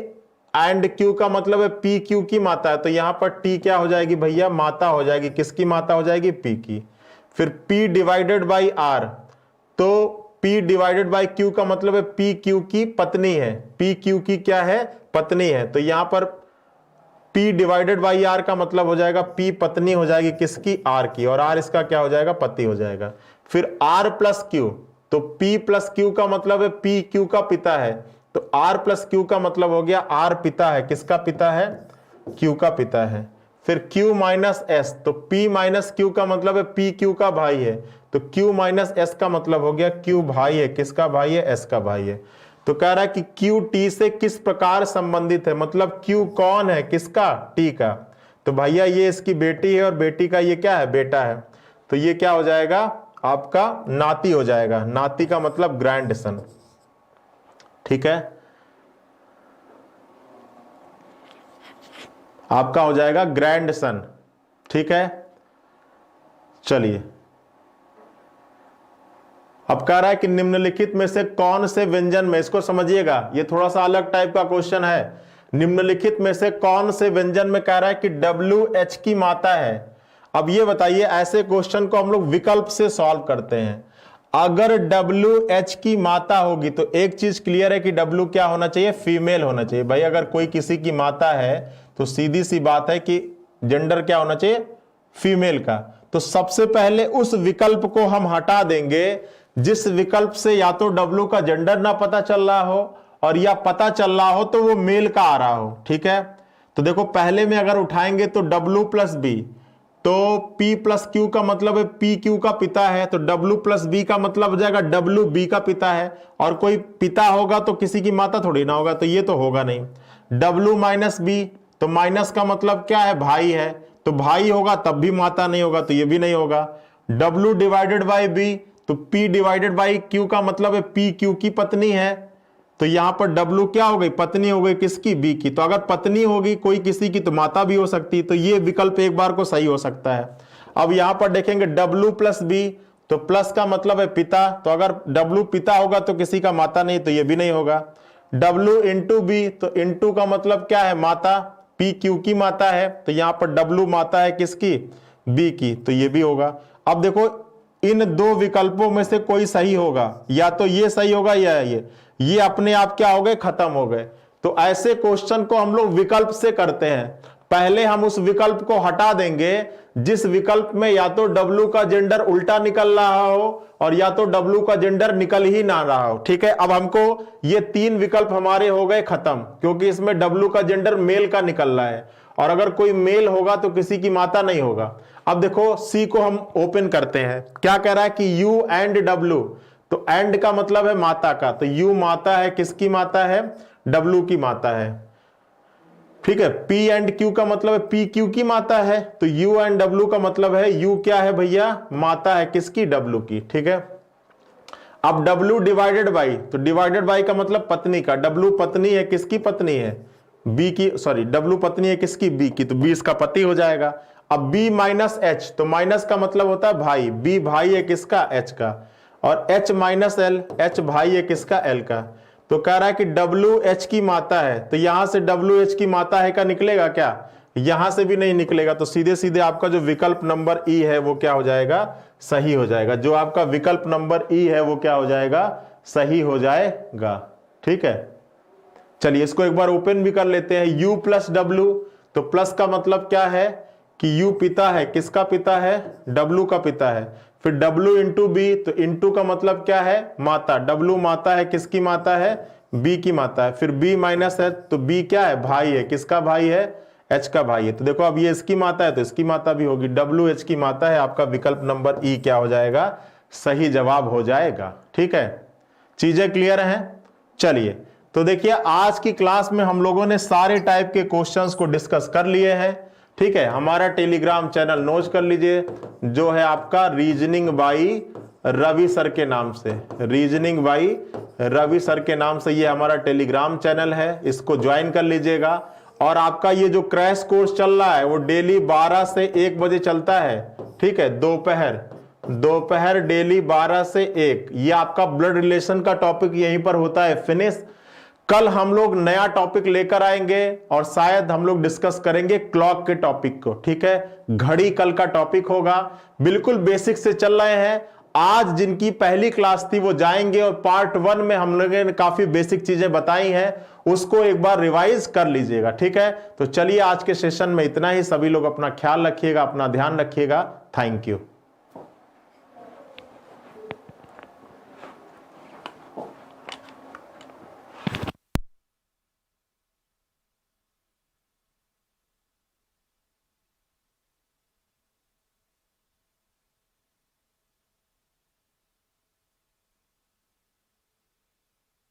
एंड क्यू का मतलब है पी क्यू की माता है, तो यहां पर टी क्या हो जाएगी भैया, माता हो जाएगी। किसकी माता हो जाएगी, पी की। फिर पी डिवाइडेड बाई आर, तो P डिवाइडेड बाई Q का मतलब है P Q की पत्नी है, P Q की क्या है, पत्नी है। तो यहां पर P डिवाइडेड बाई R का मतलब हो जाएगा P पत्नी हो जाएगी किसकी, R की, और R इसका क्या हो जाएगा, पति हो जाएगा। फिर R प्लस Q, तो P प्लस Q का मतलब है P Q का पिता है, तो R प्लस Q का मतलब हो गया R पिता है, किसका पिता है, Q का पिता है। फिर Q माइनस S, तो P माइनस Q का मतलब है P Q का भाई है, तो Q माइनस S का मतलब हो गया Q भाई है, किसका भाई है, S का भाई है। तो कह रहा है कि Q T से किस प्रकार संबंधित है, मतलब Q कौन है, किसका, T का। तो भैया ये इसकी बेटी है और बेटी का ये क्या है, बेटा है, तो ये क्या हो जाएगा, आपका नाती हो जाएगा। नाती का मतलब ग्रैंडसन, ठीक है, आपका हो जाएगा ग्रैंडसन, ठीक है। चलिए अब कह रहा है कि निम्नलिखित में से कौन से व्यंजन में, इसको समझिएगा, ये थोड़ा सा अलग टाइप का क्वेश्चन है। निम्नलिखित में से कौन से व्यंजन में कह रहा है कि WH की माता है। अब ये बताइए, ऐसे क्वेश्चन को हम लोग विकल्प से सॉल्व करते हैं। अगर WH की माता होगी तो एक चीज क्लियर है कि W क्या होना चाहिए, फीमेल होना चाहिए। भाई अगर कोई किसी की माता है तो सीधी सी बात है कि जेंडर क्या होना चाहिए, फीमेल का। तो सबसे पहले उस विकल्प को हम हटा देंगे जिस विकल्प से या तो W का जेंडर ना पता चल रहा हो और या पता चल रहा हो तो वो मेल का आ रहा हो, ठीक है। तो देखो पहले में अगर उठाएंगे तो W प्लस बी, तो P प्लस क्यू का मतलब है P क्यू का पिता है, तो W प्लस बी का मतलब हो जाएगा W B का पिता है, और कोई पिता होगा तो किसी की माता थोड़ी ना होगा, तो ये तो होगा नहीं। W माइनस बी, तो माइनस का मतलब क्या है, भाई है, तो भाई होगा तब भी माता नहीं होगा, तो ये भी नहीं होगा। W डिवाइडेड बाई बी, तो P डिवाइडेड बाई क्यू का मतलब है P क्यू की पत्नी है, तो यहां पर W क्या हो गई, पत्नी हो गई किसकी, B की। तो अगर पत्नी होगी कोई किसी की तो माता भी हो सकती, तो ये विकल्प एक बार को सही हो सकता है। अब यहां पर देखेंगे W प्लस बी, तो प्लस का मतलब है पिता, तो अगर W पिता होगा तो किसी का माता नहीं, तो ये भी नहीं होगा। W इंटू बी, तो इंटू का मतलब क्या है, माता, P क्यू की माता है, तो यहां पर W माता है किसकी, B की, तो ये भी होगा। अब देखो इन दो विकल्पों में से कोई सही होगा, या तो ये सही होगा या ये अपने आप क्या हो गए, खत्म हो गए। तो ऐसे क्वेश्चन को हम लोग विकल्प से करते हैं। पहले हम उस विकल्प को हटा देंगे जिस विकल्प में या तो W का जेंडर उल्टा निकल रहा हो और या तो W का जेंडर निकल ही ना रहा हो, ठीक है। अब हमको ये तीन विकल्प हमारे हो गए खत्म, क्योंकि इसमें W का जेंडर मेल का निकल रहा है, और अगर कोई मेल होगा तो किसी की माता नहीं होगा। अब देखो सी को हम ओपन करते हैं, क्या कह रहा है कि U एंड W, तो एंड का मतलब है माता का, तो U माता है, किसकी माता है, W की माता है, ठीक है। P एंड Q का मतलब है P Q की माता है, तो U एंड W का मतलब है U क्या है भैया, माता है किसकी, W की, ठीक है। अब W डिवाइडेड बाई, तो डिवाइडेड बाई का मतलब पत्नी का, W पत्नी है, किसकी पत्नी है, बी की, सॉरी डब्लू पत्नी है किसकी, बी की, तो बी इसका पति हो जाएगा। अब बी माइनस एच, तो माइनस का मतलब होता है भाई, बी भाई है किसका, एच का, और एच माइनस एल, एच भाई है किसका, एल का। तो कह रहा है कि डब्ल्यू एच की माता है, तो यहां से डब्ल्यू एच की माता है का निकलेगा क्या, यहां से भी नहीं निकलेगा। तो सीधे सीधे आपका जो विकल्प नंबर ई है वो क्या हो जाएगा, सही हो जाएगा। जो आपका विकल्प नंबर ई है वो क्या हो जाएगा, सही हो जाएगा। ठीक है, चलिए इसको एक बार ओपन भी कर लेते हैं। u प्लस डब्ल्यू, तो प्लस का मतलब क्या है कि u पिता है, किसका पिता है, w का पिता है। फिर w इंटू बी, तो इंटू का मतलब क्या है, माता, w माता है, किसकी माता है, b की माता है। फिर b माइनस है, तो b क्या है, भाई है, किसका भाई है, h का भाई है। तो देखो अब ये इसकी माता है तो इसकी माता भी होगी, w h की माता है। आपका विकल्प नंबर ई क्या हो जाएगा, सही जवाब हो जाएगा। ठीक है, चीजें क्लियर हैं। चलिए तो देखिए आज की क्लास में हम लोगों ने सारे टाइप के क्वेश्चंस को डिस्कस कर लिए हैं। ठीक है, हमारा टेलीग्राम चैनल नोट कर लीजिए, जो है आपका रीजनिंग बाई रवि सर के नाम से, रीजनिंग बाई रवि सर के नाम से ये हमारा टेलीग्राम चैनल है, इसको ज्वाइन कर लीजिएगा। और आपका ये जो क्रैश कोर्स चल रहा है वो डेली 12 से 1 बजे चलता है। ठीक है, दोपहर डेली 12 से 1, ये आपका ब्लड रिलेशन का टॉपिक यहीं पर होता है फिनिश। कल हम लोग नया टॉपिक लेकर आएंगे और शायद हम लोग डिस्कस करेंगे क्लॉक के टॉपिक को। ठीक है, घड़ी कल का टॉपिक होगा, बिल्कुल बेसिक से चल रहे हैं। आज जिनकी पहली क्लास थी वो जाएंगे और पार्ट 1 में हम लोगों ने काफी बेसिक चीजें बताई हैं, उसको एक बार रिवाइज कर लीजिएगा। ठीक है, तो चलिए आज के सेशन में इतना ही। सभी लोग अपना ख्याल रखिएगा, अपना ध्यान रखिएगा। Thank you.